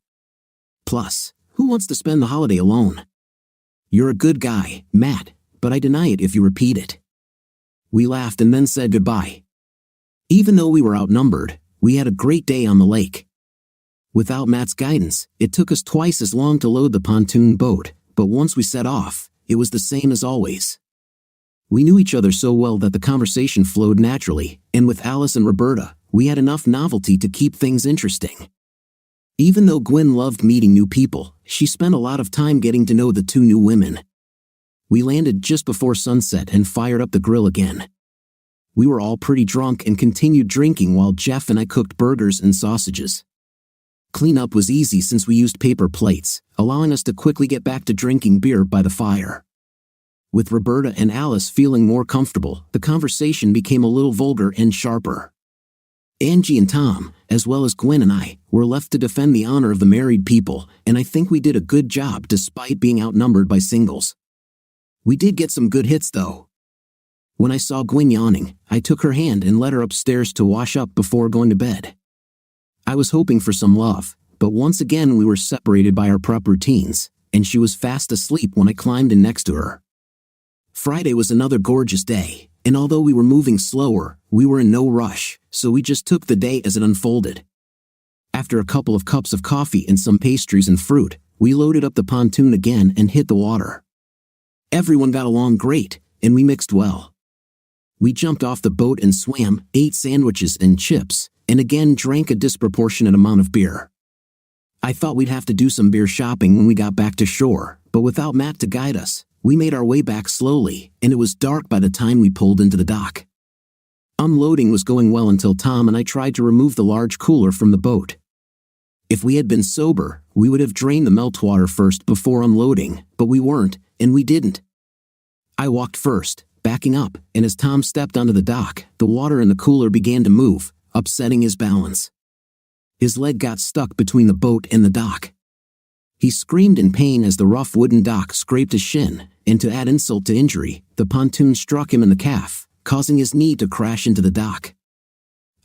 Plus, who wants to spend the holiday alone? You're a good guy, Matt, but I deny it if you repeat it." We laughed and then said goodbye. Even though we were outnumbered, we had a great day on the lake. Without Matt's guidance, it took us twice as long to load the pontoon boat, but once we set off, it was the same as always. We knew each other so well that the conversation flowed naturally, and with Alice and Roberta, we had enough novelty to keep things interesting. Even though Gwen loved meeting new people, she spent a lot of time getting to know the 2 new women. We landed just before sunset and fired up the grill again. We were all pretty drunk and continued drinking while Jeff and I cooked burgers and sausages. Cleanup was easy since we used paper plates, allowing us to quickly get back to drinking beer by the fire. With Roberta and Alice feeling more comfortable, the conversation became a little vulgar and sharper. Angie and Tom, as well as Gwen and I, were left to defend the honor of the married people, and I think we did a good job despite being outnumbered by singles. We did get some good hits though. When I saw Gwen yawning, I took her hand and led her upstairs to wash up before going to bed. I was hoping for some love, but once again we were separated by our prep routines, and she was fast asleep when I climbed in next to her. Friday was another gorgeous day, and although we were moving slower, we were in no rush, so we just took the day as it unfolded. After a couple of cups of coffee and some pastries and fruit, we loaded up the pontoon again and hit the water. Everyone got along great, and we mixed well. We jumped off the boat and swam, ate sandwiches and chips, and again drank a disproportionate amount of beer. I thought we'd have to do some beer shopping when we got back to shore, but without Matt to guide us, we made our way back slowly, and it was dark by the time we pulled into the dock. Unloading was going well until Tom and I tried to remove the large cooler from the boat. If we had been sober, we would have drained the meltwater first before unloading, but we weren't, and we didn't. I walked first, backing up, and as Tom stepped onto the dock, the water in the cooler began to move, upsetting his balance. His leg got stuck between the boat and the dock. He screamed in pain as the rough wooden dock scraped his shin, and to add insult to injury, the pontoon struck him in the calf, causing his knee to crash into the dock.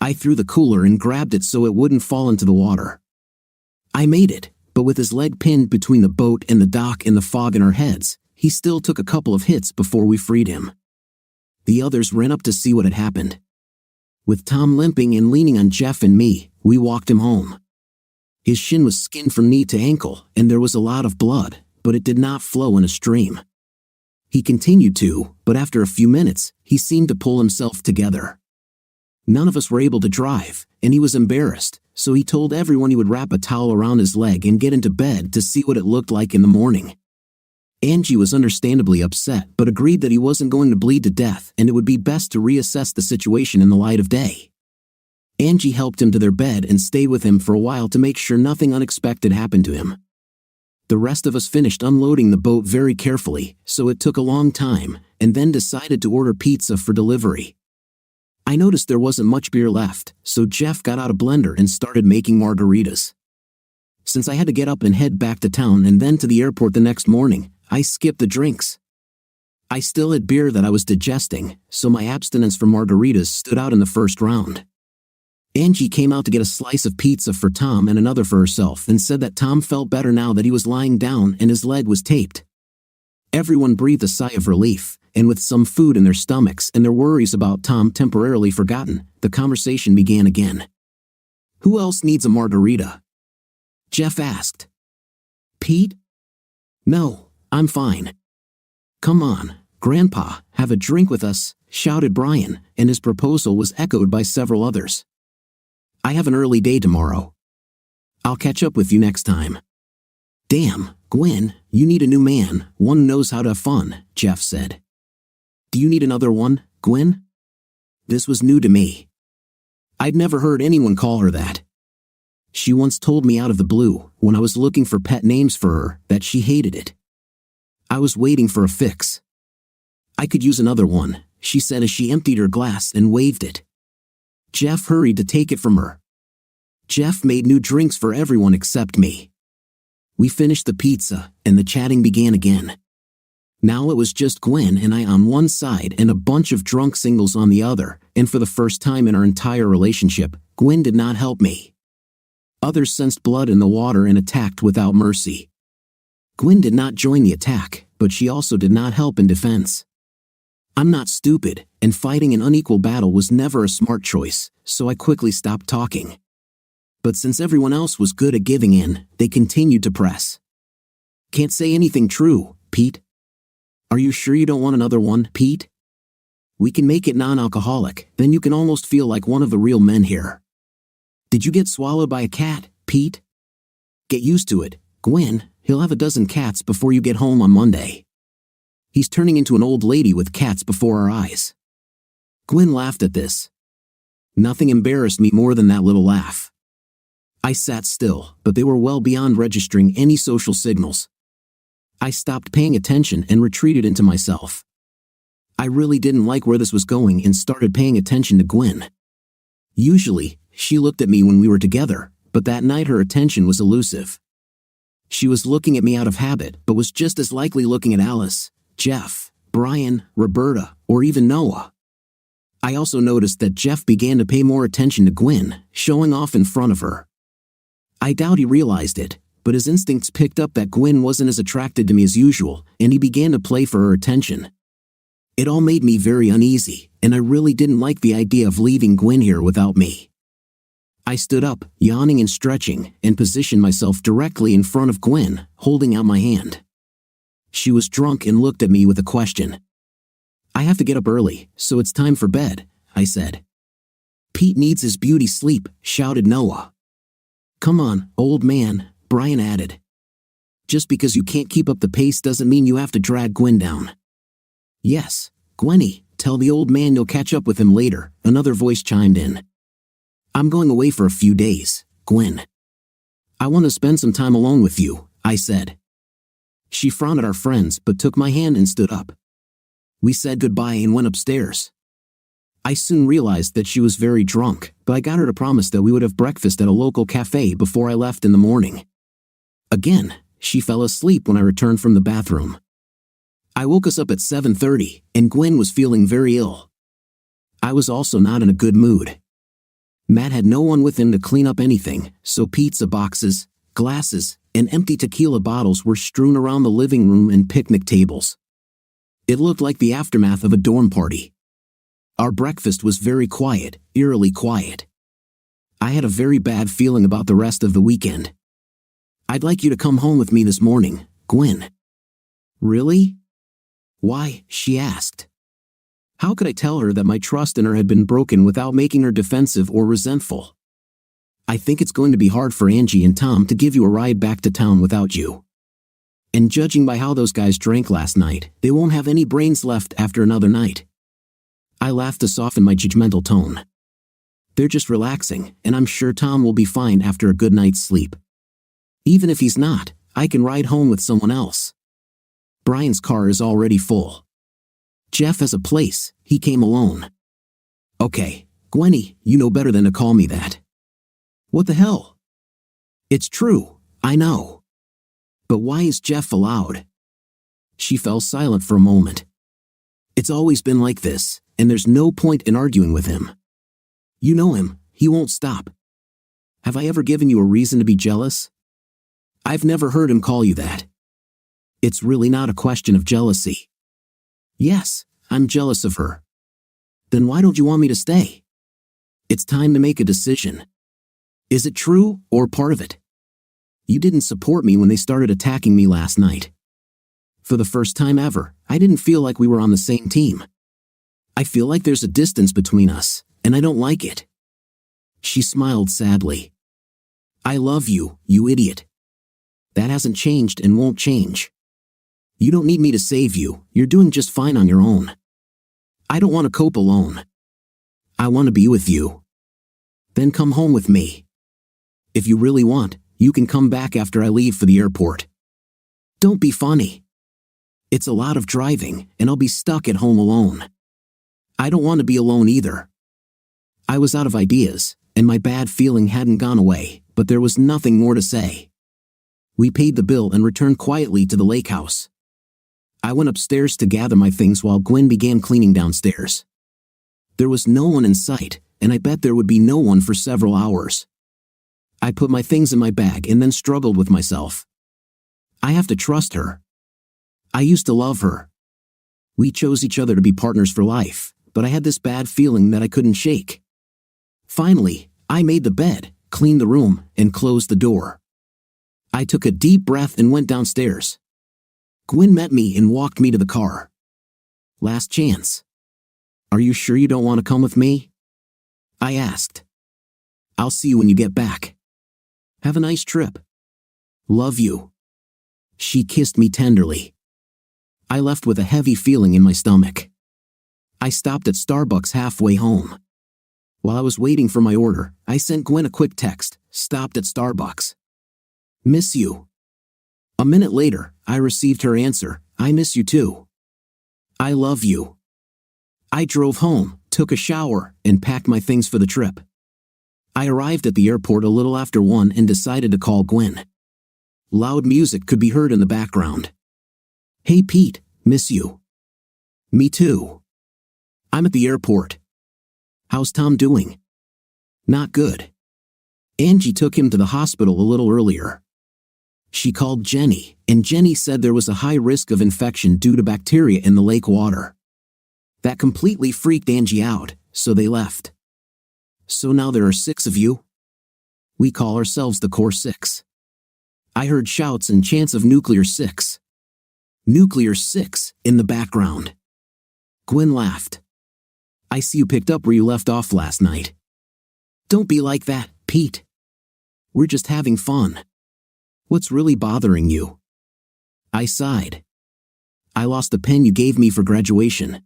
I threw the cooler and grabbed it so it wouldn't fall into the water. I made it, but with his leg pinned between the boat and the dock and the fog in our heads, he still took a couple of hits before we freed him. The others ran up to see what had happened. With Tom limping and leaning on Jeff and me, we walked him home. His shin was skinned from knee to ankle, and there was a lot of blood, but it did not flow in a stream. He continued to, but after a few minutes, he seemed to pull himself together. None of us were able to drive, and he was embarrassed, so he told everyone he would wrap a towel around his leg and get into bed to see what it looked like in the morning. Angie was understandably upset but agreed that he wasn't going to bleed to death and it would be best to reassess the situation in the light of day. Angie helped him to their bed and stayed with him for a while to make sure nothing unexpected happened to him. The rest of us finished unloading the boat very carefully, so it took a long time, and then decided to order pizza for delivery. I noticed there wasn't much beer left, so Jeff got out a blender and started making margaritas. Since I had to get up and head back to town and then to the airport the next morning, I skipped the drinks. I still had beer that I was digesting, so my abstinence from margaritas stood out in the first round. Angie came out to get a slice of pizza for Tom and another for herself and said that Tom felt better now that he was lying down and his leg was taped. Everyone breathed a sigh of relief, and with some food in their stomachs and their worries about Tom temporarily forgotten, the conversation began again. "Who else needs a margarita?" Jeff asked. "Pete?" "No, I'm fine." "Come on, Grandpa, have a drink with us," shouted Brian, and his proposal was echoed by several others. "I have an early day tomorrow. I'll catch up with you next time." "Damn, Gwen, you need a new man, one who knows how to have fun," Jeff said. "Do you need another one, Gwen?" This was new to me. I'd never heard anyone call her that. She once told me out of the blue, when I was looking for pet names for her, that she hated it. I was waiting for a fix. "I could use another one," she said as she emptied her glass and waved it. Jeff hurried to take it from her. Jeff made new drinks for everyone except me. We finished the pizza, and the chatting began again. Now it was just Gwen and I on one side and a bunch of drunk singles on the other, and for the first time in our entire relationship, Gwen did not help me. Others sensed blood in the water and attacked without mercy. Gwen did not join the attack, but she also did not help in defense. I'm not stupid, and fighting an unequal battle was never a smart choice, so I quickly stopped talking. But since everyone else was good at giving in, they continued to press. "Can't say anything true, Pete." "Are you sure you don't want another one, Pete? We can make it non-alcoholic, then you can almost feel like one of the real men here." "Did you get swallowed by a cat, Pete?" "Get used to it, Gwen, he'll have a dozen cats before you get home on Monday. He's turning into an old lady with cats before our eyes." Gwen laughed at this. Nothing embarrassed me more than that little laugh. I sat still, but they were well beyond registering any social signals. I stopped paying attention and retreated into myself. I really didn't like where this was going and started paying attention to Gwen. Usually, she looked at me when we were together, but that night her attention was elusive. She was looking at me out of habit, but was just as likely looking at Alice, Jeff, Brian, Roberta, or even Noah. I also noticed that Jeff began to pay more attention to Gwen, showing off in front of her. I doubt he realized it, but his instincts picked up that Gwen wasn't as attracted to me as usual, and he began to play for her attention. It all made me very uneasy, and I really didn't like the idea of leaving Gwen here without me. I stood up, yawning and stretching, and positioned myself directly in front of Gwen, holding out my hand. She was drunk and looked at me with a question. "I have to get up early, so it's time for bed," I said. "Pete needs his beauty sleep," shouted Noah. "Come on, old man," Brian added. "Just because you can't keep up the pace doesn't mean you have to drag Gwen down." "Yes, Gwenny, tell the old man you'll catch up with him later," another voice chimed in. "I'm going away for a few days, Gwen. I want to spend some time alone with you," I said. She frowned at our friends but took my hand and stood up. We said goodbye and went upstairs. I soon realized that she was very drunk, but I got her to promise that we would have breakfast at a local cafe before I left in the morning. Again, she fell asleep when I returned from the bathroom. I woke us up at 7:30, and Gwen was feeling very ill. I was also not in a good mood. Matt had no one with him to clean up anything, so pizza boxes, glasses, and empty tequila bottles were strewn around the living room and picnic tables. It looked like the aftermath of a dorm party. Our breakfast was very quiet, eerily quiet. I had a very bad feeling about the rest of the weekend. "I'd like you to come home with me this morning, Gwen." "Really?" "Why?" she asked. How could I tell her that my trust in her had been broken without making her defensive or resentful? "I think it's going to be hard for Angie and Tom to give you a ride back to town without you. And judging by how those guys drank last night, they won't have any brains left after another night." I laughed to soften my judgmental tone. "They're just relaxing, and I'm sure Tom will be fine after a good night's sleep. Even if he's not, I can ride home with someone else. Brian's car is already full. Jeff has a place, he came alone." Okay, Gwenny, you know better than to call me that. What the hell? It's true, I know. But why is Jeff allowed? She fell silent for a moment. It's always been like this, and there's no point in arguing with him. You know him, he won't stop. Have I ever given you a reason to be jealous? I've never heard him call you that. It's really not a question of jealousy. Yes, I'm jealous of her. Then why don't you want me to stay? It's time to make a decision. Is it true, or part of it? You didn't support me when they started attacking me last night. For the first time ever, I didn't feel like we were on the same team. I feel like there's a distance between us, and I don't like it. She smiled sadly. I love you, you idiot. That hasn't changed and won't change. You don't need me to save you, you're doing just fine on your own. I don't want to cope alone. I want to be with you. Then come home with me. If you really want, you can come back after I leave for the airport. Don't be funny. It's a lot of driving, and I'll be stuck at home alone. I don't want to be alone either. I was out of ideas, and my bad feeling hadn't gone away, but there was nothing more to say. We paid the bill and returned quietly to the lake house. I went upstairs to gather my things while Gwen began cleaning downstairs. There was no one in sight, and I bet there would be no one for several hours. I put my things in my bag and then struggled with myself. I have to trust her. I used to love her. We chose each other to be partners for life, but I had this bad feeling that I couldn't shake. Finally, I made the bed, cleaned the room, and closed the door. I took a deep breath and went downstairs. Gwen met me and walked me to the car. Last chance. Are you sure you don't want to come with me? I asked. I'll see you when you get back. Have a nice trip. Love you. She kissed me tenderly. I left with a heavy feeling in my stomach. I stopped at Starbucks halfway home. While I was waiting for my order, I sent Gwen a quick text, stopped at Starbucks. Miss you. A minute later, I received her answer, I miss you too. I love you. I drove home, took a shower, and packed my things for the trip. I arrived at the airport a little after 1 and decided to call Gwen. Loud music could be heard in the background. Hey Pete, miss you. Me too. I'm at the airport. How's Tom doing? Not good. Angie took him to the hospital a little earlier. She called Jenny, and Jenny said there was a high risk of infection due to bacteria in the lake water. That completely freaked Angie out, so they left. So now there are 6 of you? We call ourselves the Core 6. I heard shouts and chants of Nuclear 6. Nuclear 6 in the background. Gwen laughed. I see you picked up where you left off last night. Don't be like that, Pete. We're just having fun. What's really bothering you? I sighed. I lost the pen you gave me for graduation.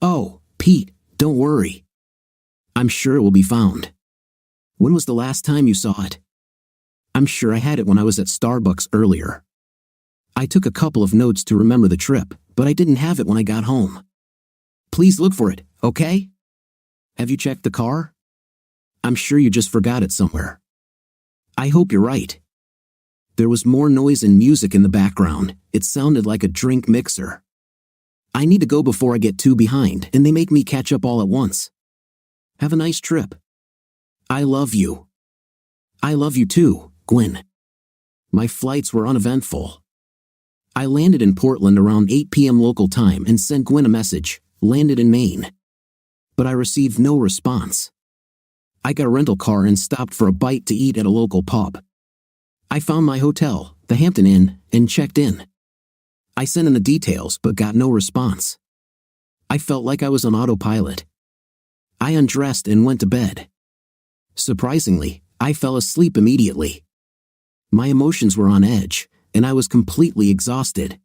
Oh, Pete, don't worry. I'm sure it will be found. When was the last time you saw it? I'm sure I had it when I was at Starbucks earlier. I took a couple of notes to remember the trip, but I didn't have it when I got home. Please look for it, okay? Have you checked the car? I'm sure you just forgot it somewhere. I hope you're right. There was more noise and music in the background. It sounded like a drink mixer. I need to go before I get too behind and they make me catch up all at once. Have a nice trip. I love you. I love you too, Gwen. My flights were uneventful. I landed in Portland around 8 p.m. local time and sent Gwen a message, landed in Maine. But I received no response. I got a rental car and stopped for a bite to eat at a local pub. I found my hotel, the Hampton Inn, and checked in. I sent in the details but got no response. I felt like I was on autopilot. I undressed and went to bed. Surprisingly, I fell asleep immediately. My emotions were on edge, and I was completely exhausted.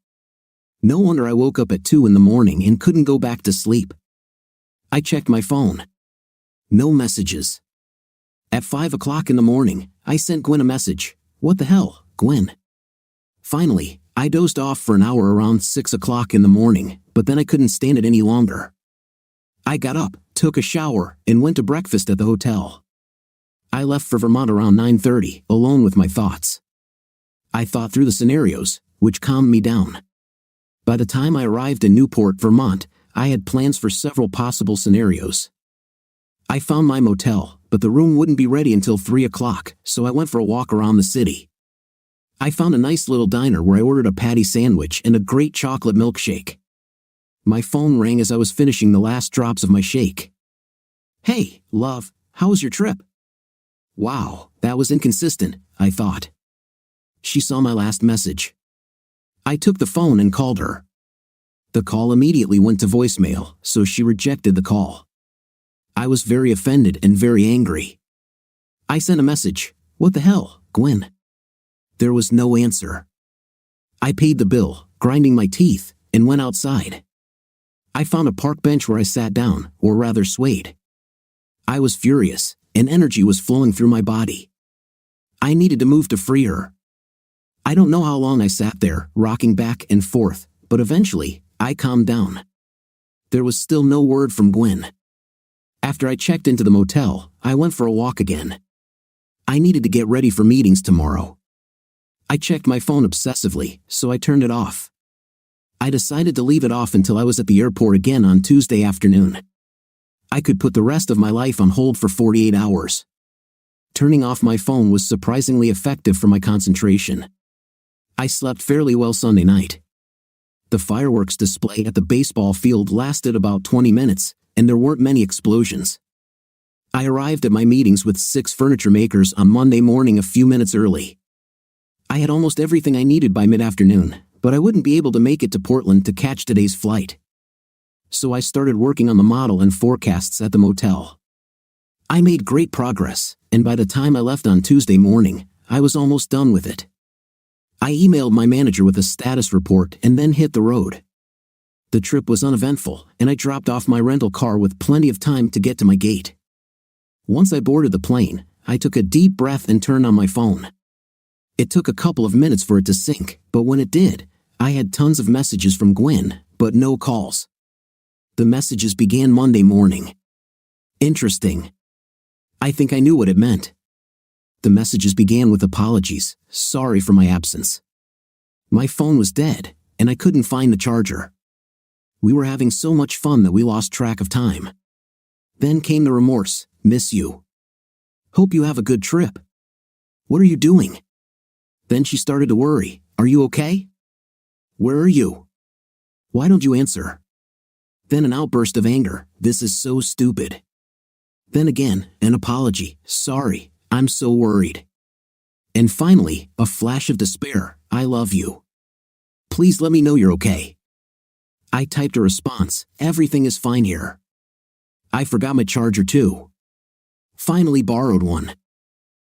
No wonder I woke up at 2 in the morning and couldn't go back to sleep. I checked my phone. No messages. At 5 o'clock in the morning, I sent Gwen a message. What the hell, Gwen? Finally, I dozed off for an hour around 6 o'clock in the morning, but then I couldn't stand it any longer. I got up, took a shower, and went to breakfast at the hotel. I left for Vermont around 9:30, alone with my thoughts. I thought through the scenarios, which calmed me down. By the time I arrived in Newport, Vermont, I had plans for several possible scenarios. I found my motel, but the room wouldn't be ready until 3 o'clock, so I went for a walk around the city. I found a nice little diner where I ordered a patty sandwich and a great chocolate milkshake. My phone rang as I was finishing the last drops of my shake. "Hey, love, how was your trip?" Wow, that was inconsistent, I thought. She saw my last message. I took the phone and called her. The call immediately went to voicemail, so she rejected the call. I was very offended and very angry. I sent a message, "What the hell, Gwen?" There was no answer. I paid the bill, grinding my teeth, and went outside. I found a park bench where I sat down, or rather swayed. I was furious, and energy was flowing through my body. I needed to move to free her. I don't know how long I sat there, rocking back and forth, but eventually, I calmed down. There was still no word from Gwen. After I checked into the motel, I went for a walk again. I needed to get ready for meetings tomorrow. I checked my phone obsessively, so I turned it off. I decided to leave it off until I was at the airport again on Tuesday afternoon. I could put the rest of my life on hold for 48 hours. Turning off my phone was surprisingly effective for my concentration. I slept fairly well Sunday night. The fireworks display at the baseball field lasted about 20 minutes, and there weren't many explosions. I arrived at my meetings with 6 furniture makers on Monday morning a few minutes early. I had almost everything I needed by mid-afternoon, but I wouldn't be able to make it to Portland to catch today's flight. So I started working on the model and forecasts at the motel. I made great progress, and by the time I left on Tuesday morning, I was almost done with it. I emailed my manager with a status report and then hit the road. The trip was uneventful, and I dropped off my rental car with plenty of time to get to my gate. Once I boarded the plane, I took a deep breath and turned on my phone. It took a couple of minutes for it to sync, but when it did, I had tons of messages from Gwen, but no calls. The messages began Monday morning. Interesting. I think I knew what it meant. The messages began with apologies, sorry for my absence. My phone was dead, and I couldn't find the charger. We were having so much fun that we lost track of time. Then came the remorse, miss you. Hope you have a good trip. What are you doing? Then she started to worry, are you okay? Where are you? Why don't you answer? Then an outburst of anger, this is so stupid. Then again, an apology, sorry, I'm so worried. And finally, a flash of despair, I love you. Please let me know you're okay. I typed a response, everything is fine here. I forgot my charger too. Finally borrowed one.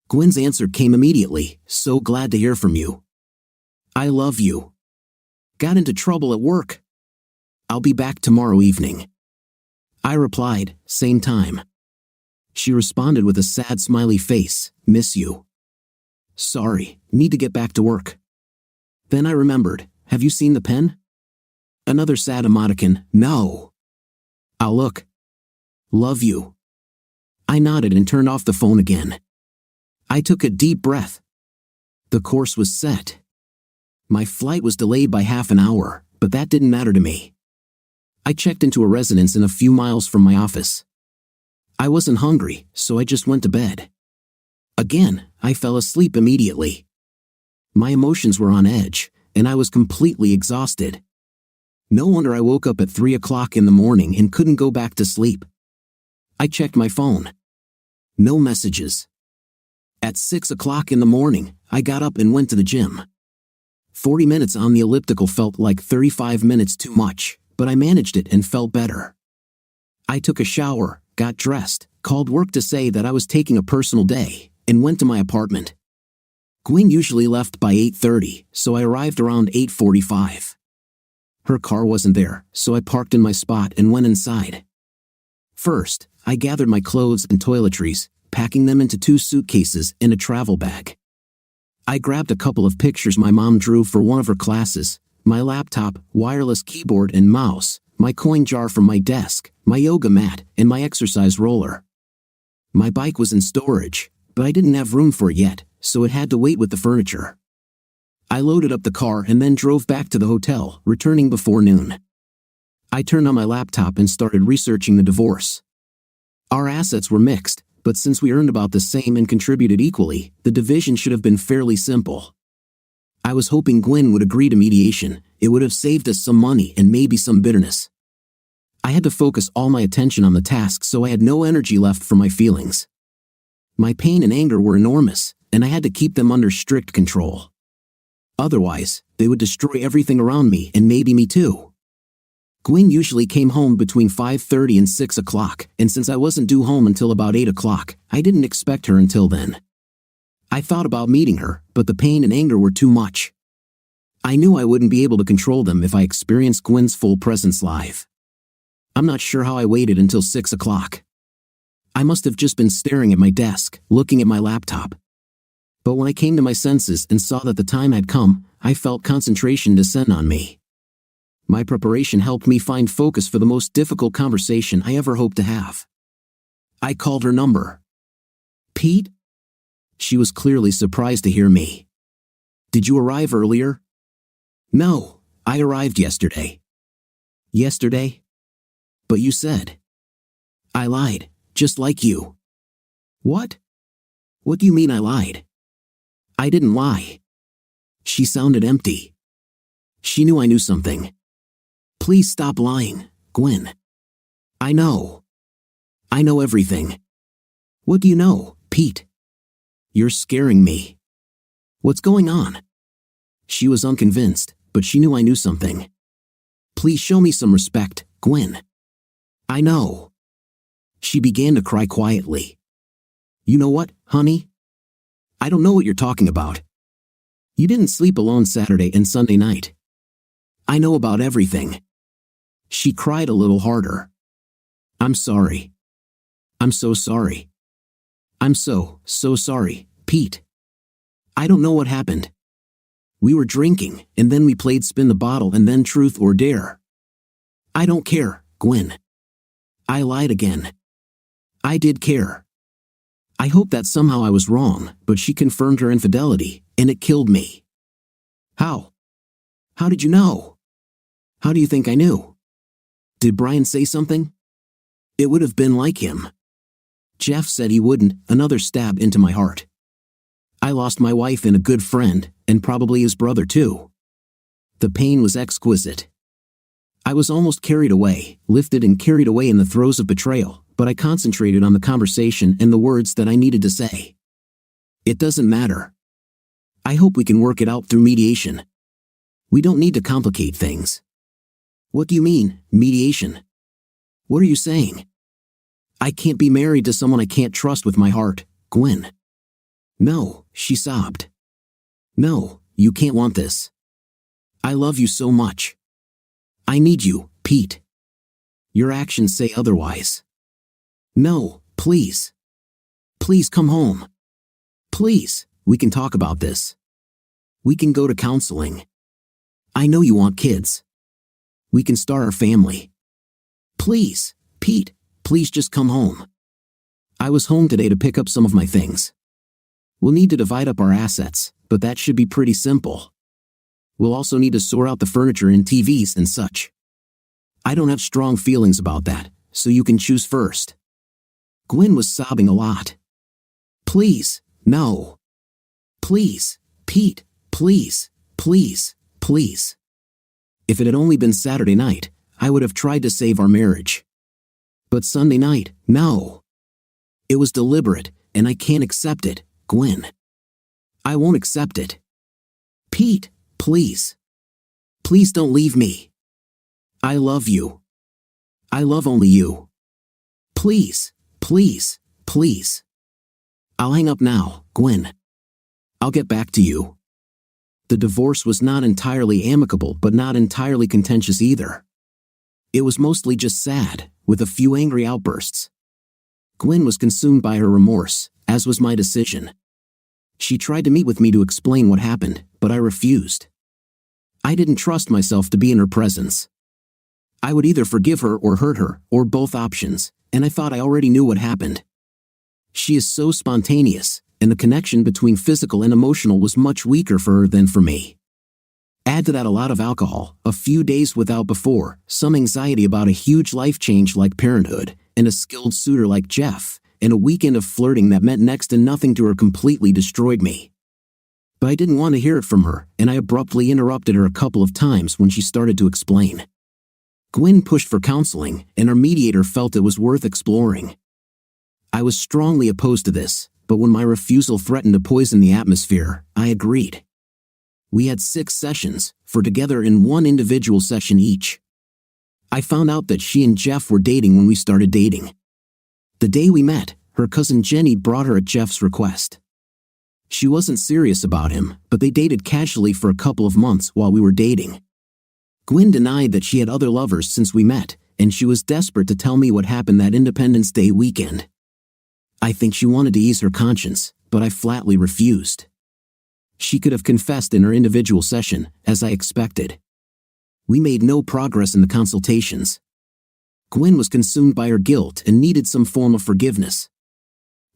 Gwen's answer came immediately, so glad to hear from you. I love you. Got into trouble at work. I'll be back tomorrow evening. I replied, same time. She responded with a sad smiley face, miss you. Sorry, need to get back to work. Then I remembered, have you seen the pen? Another sad emoticon, no. I'll look. Love you. I nodded and turned off the phone again. I took a deep breath. The course was set. My flight was delayed by half an hour, but that didn't matter to me. I checked into a residence a few miles from my office. I wasn't hungry, so I just went to bed. Again, I fell asleep immediately. My emotions were on edge, and I was completely exhausted. No wonder I woke up at 3 o'clock in the morning and couldn't go back to sleep. I checked my phone. No messages. At 6 o'clock in the morning, I got up and went to the gym. 40 minutes on the elliptical felt like 35 minutes too much, but I managed it and felt better. I took a shower, got dressed, called work to say that I was taking a personal day, and went to my apartment. Gwen usually left by 8:30, so I arrived around 8:45. Her car wasn't there, so I parked in my spot and went inside. First, I gathered my clothes and toiletries, packing them into 2 suitcases and a travel bag. I grabbed a couple of pictures my mom drew for one of her classes, my laptop, wireless keyboard and mouse, my coin jar from my desk, my yoga mat, and my exercise roller. My bike was in storage, but I didn't have room for it yet, so it had to wait with the furniture. I loaded up the car and then drove back to the hotel, returning before noon. I turned on my laptop and started researching the divorce. Our assets were mixed, but since we earned about the same and contributed equally, the division should have been fairly simple. I was hoping Gwen would agree to mediation. It would have saved us some money and maybe some bitterness. I had to focus all my attention on the task, so I had no energy left for my feelings. My pain and anger were enormous, and I had to keep them under strict control. Otherwise, they would destroy everything around me and maybe me too. Gwen usually came home between 5:30 and 6 o'clock, and since I wasn't due home until about 8 o'clock, I didn't expect her until then. I thought about meeting her, but the pain and anger were too much. I knew I wouldn't be able to control them if I experienced Gwen's full presence live. I'm not sure how I waited until 6 o'clock. I must have just been staring at my desk, looking at my laptop. But when I came to my senses and saw that the time had come, I felt concentration descend on me. My preparation helped me find focus for the most difficult conversation I ever hoped to have. I called her number. "Pete?" She was clearly surprised to hear me. "Did you arrive earlier?" "No, I arrived yesterday." "Yesterday? But you said..." "I lied, just like you." "What? What do you mean I lied?" "I didn't lie." She sounded empty. She knew I knew something. "Please stop lying, Gwen." "I know. I know everything." "What do you know, Pete?" "You're scaring me." "What's going on?" She was unconvinced, but she knew I knew something. "Please show me some respect, Gwen." "I know." She began to cry quietly. "You know what, honey? I don't know what you're talking about. You didn't sleep alone Saturday and Sunday night. I know about everything." She cried a little harder. "I'm sorry. I'm so sorry. I'm so sorry, Pete. I don't know what happened. We were drinking, and then we played spin the bottle and then truth or dare. I don't care, Gwen. I lied again. I did care. I hope that somehow I was wrong, but she confirmed her infidelity, and it killed me." "How? How did you know? How do you think I knew? Did Brian say something?" "It would have been like him. Jeff said he wouldn't." Another stab into my heart. I lost my wife and a good friend, and probably his brother too. The pain was exquisite. I was almost carried away, lifted and carried away in the throes of betrayal, but I concentrated on the conversation and the words that I needed to say. "It doesn't matter. I hope we can work it out through mediation. We don't need to complicate things." "What do you mean, mediation? What are you saying?" "I can't be married to someone I can't trust with my heart, Gwen." "No," she sobbed. "No, you can't want this. I love you so much. I need you, Pete. Your actions say otherwise. No, please. Please come home. Please, we can talk about this. We can go to counseling. I know you want kids. We can start our family. Please, Pete, please just come home." I was home today to pick up some of my things. We'll need to divide up our assets, but that should be pretty simple. We'll also need to sort out the furniture and TVs and such. I don't have strong feelings about that, so you can choose first. Gwen was sobbing a lot. "Please, no. Please, Pete, please, please, please." If it had only been Saturday night, I would have tried to save our marriage. But Sunday night, no. It was deliberate, and I can't accept it, Gwen. I won't accept it. Pete, please. Please don't leave me. I love you. I love only you. Please, please, please. I'll hang up now, Gwen. I'll get back to you. The divorce was not entirely amicable, but not entirely contentious either. It was mostly just sad, with a few angry outbursts. Gwen was consumed by her remorse, as was my decision. She tried to meet with me to explain what happened, but I refused. I didn't trust myself to be in her presence. I would either forgive her or hurt her, or both options, and I thought I already knew what happened. She is so spontaneous, and the connection between physical and emotional was much weaker for her than for me. Add to that a lot of alcohol, a few days without before, some anxiety about a huge life change like parenthood, and a skilled suitor like Jeff, and a weekend of flirting that meant next to nothing to her completely destroyed me. But I didn't want to hear it from her, and I abruptly interrupted her a couple of times when she started to explain. Gwen pushed for counseling, and our mediator felt it was worth exploring. I was strongly opposed to this, but when my refusal threatened to poison the atmosphere, I agreed. We had 6 sessions, 4 together in 1 individual session each. I found out that she and Jeff were dating when we started dating. The day we met, her cousin Jenny brought her at Jeff's request. She wasn't serious about him, but they dated casually for a couple of months while we were dating. Gwen denied that she had other lovers since we met, and she was desperate to tell me what happened that Independence Day weekend. I think she wanted to ease her conscience, but I flatly refused. She could have confessed in her individual session, as I expected. We made no progress in the consultations. Gwen was consumed by her guilt and needed some form of forgiveness.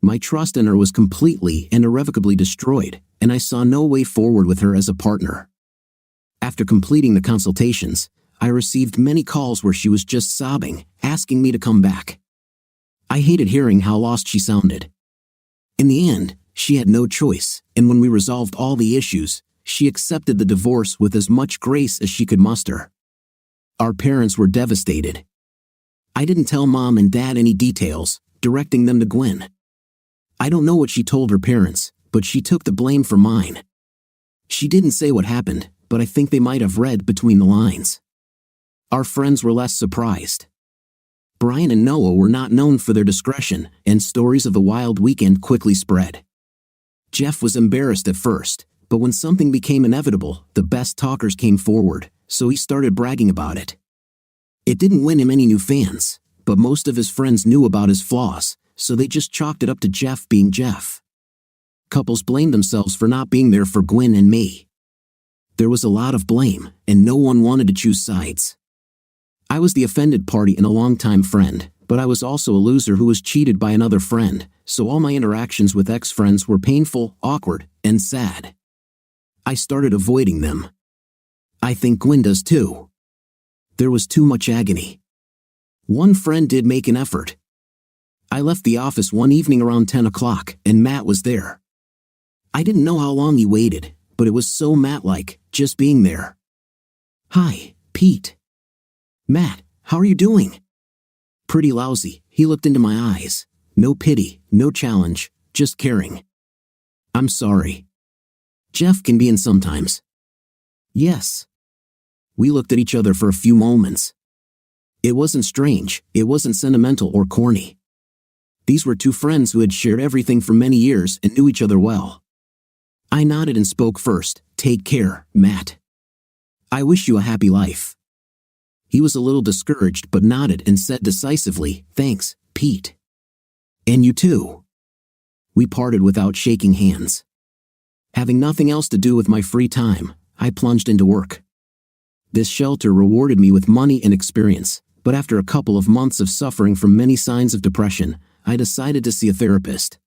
My trust in her was completely and irrevocably destroyed, and I saw no way forward with her as a partner. After completing the consultations, I received many calls where she was just sobbing, asking me to come back. I hated hearing how lost she sounded. In the end, she had no choice, and when we resolved all the issues, she accepted the divorce with as much grace as she could muster. Our parents were devastated. I didn't tell Mom and Dad any details, directing them to Gwen. I don't know what she told her parents, but she took the blame for mine. She didn't say what happened, but I think they might have read between the lines. Our friends were less surprised. Brian and Noah were not known for their discretion, and stories of the wild weekend quickly spread. Jeff was embarrassed at first, but when something became inevitable, the best talkers came forward, so he started bragging about it. It didn't win him any new fans, but most of his friends knew about his flaws, so they just chalked it up to Jeff being Jeff. Couples blamed themselves for not being there for Gwen and me. There was a lot of blame, and no one wanted to choose sides. I was the offended party and a longtime friend, but I was also a loser who was cheated by another friend, so all my interactions with ex-friends were painful, awkward, and sad. I started avoiding them. I think Gwen does too. There was too much agony. One friend did make an effort. I left the office one evening around 10 o'clock, and Matt was there. I didn't know how long he waited, but it was so Matt-like, just being there. "Hi, Pete." "Matt, how are you doing?" "Pretty lousy." He looked into my eyes. No pity, no challenge, just caring. "I'm sorry." "Jeff can be in sometimes." "Yes." We looked at each other for a few moments. It wasn't strange, it wasn't sentimental or corny. These were 2 friends who had shared everything for many years and knew each other well. I nodded and spoke first. "Take care, Matt. I wish you a happy life." He was a little discouraged but nodded and said decisively, "Thanks, Pete. And you too." We parted without shaking hands. Having nothing else to do with my free time, I plunged into work. This shelter rewarded me with money and experience, but after a couple of months of suffering from many signs of depression, I decided to see a therapist.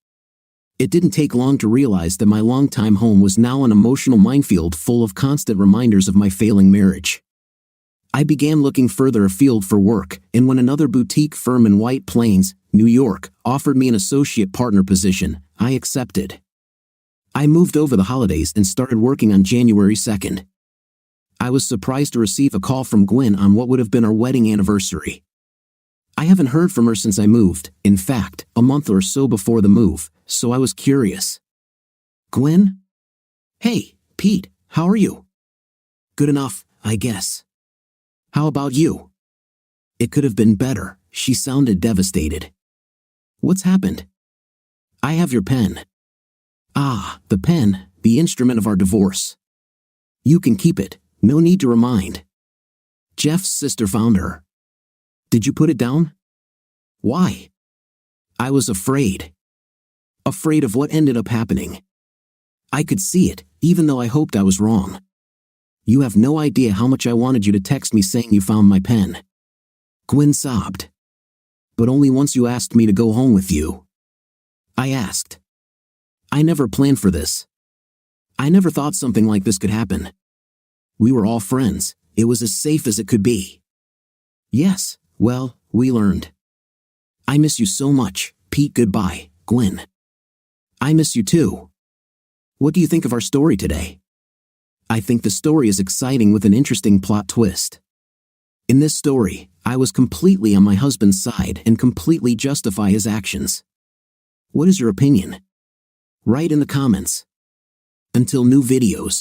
It didn't take long to realize that my longtime home was now an emotional minefield full of constant reminders of my failing marriage. I began looking further afield for work, and when another boutique firm in White Plains, New York, offered me an associate partner position, I accepted. I moved over the holidays and started working on January 2nd. I was surprised to receive a call from Gwen on what would have been our wedding anniversary. I haven't heard from her since I moved, in fact, a month or so before the move, so I was curious. "Gwen?" "Hey, Pete, how are you?" "Good enough, I guess. How about you?" It could have been better. She sounded devastated. "What's happened?" "I have your pen." "Ah, the pen, the instrument of our divorce. You can keep it, no need to remind. Jeff's sister found her." "Did you put it down?" "Why?" "I was afraid. Afraid of what ended up happening. I could see it, even though I hoped I was wrong. You have no idea how much I wanted you to text me saying you found my pen. Gwen sobbed. But only once you asked me to go home with you. I asked. I never planned for this. I never thought something like this could happen. We were all friends. It was as safe as it could be. Yes, well, we learned. I miss you so much, Pete. Goodbye, Gwen. I miss you too. What do you think of our story today? I think the story is exciting with an interesting plot twist. In this story, I was completely on my husband's side and completely justify his actions. What is your opinion? Write in the comments. Until new videos.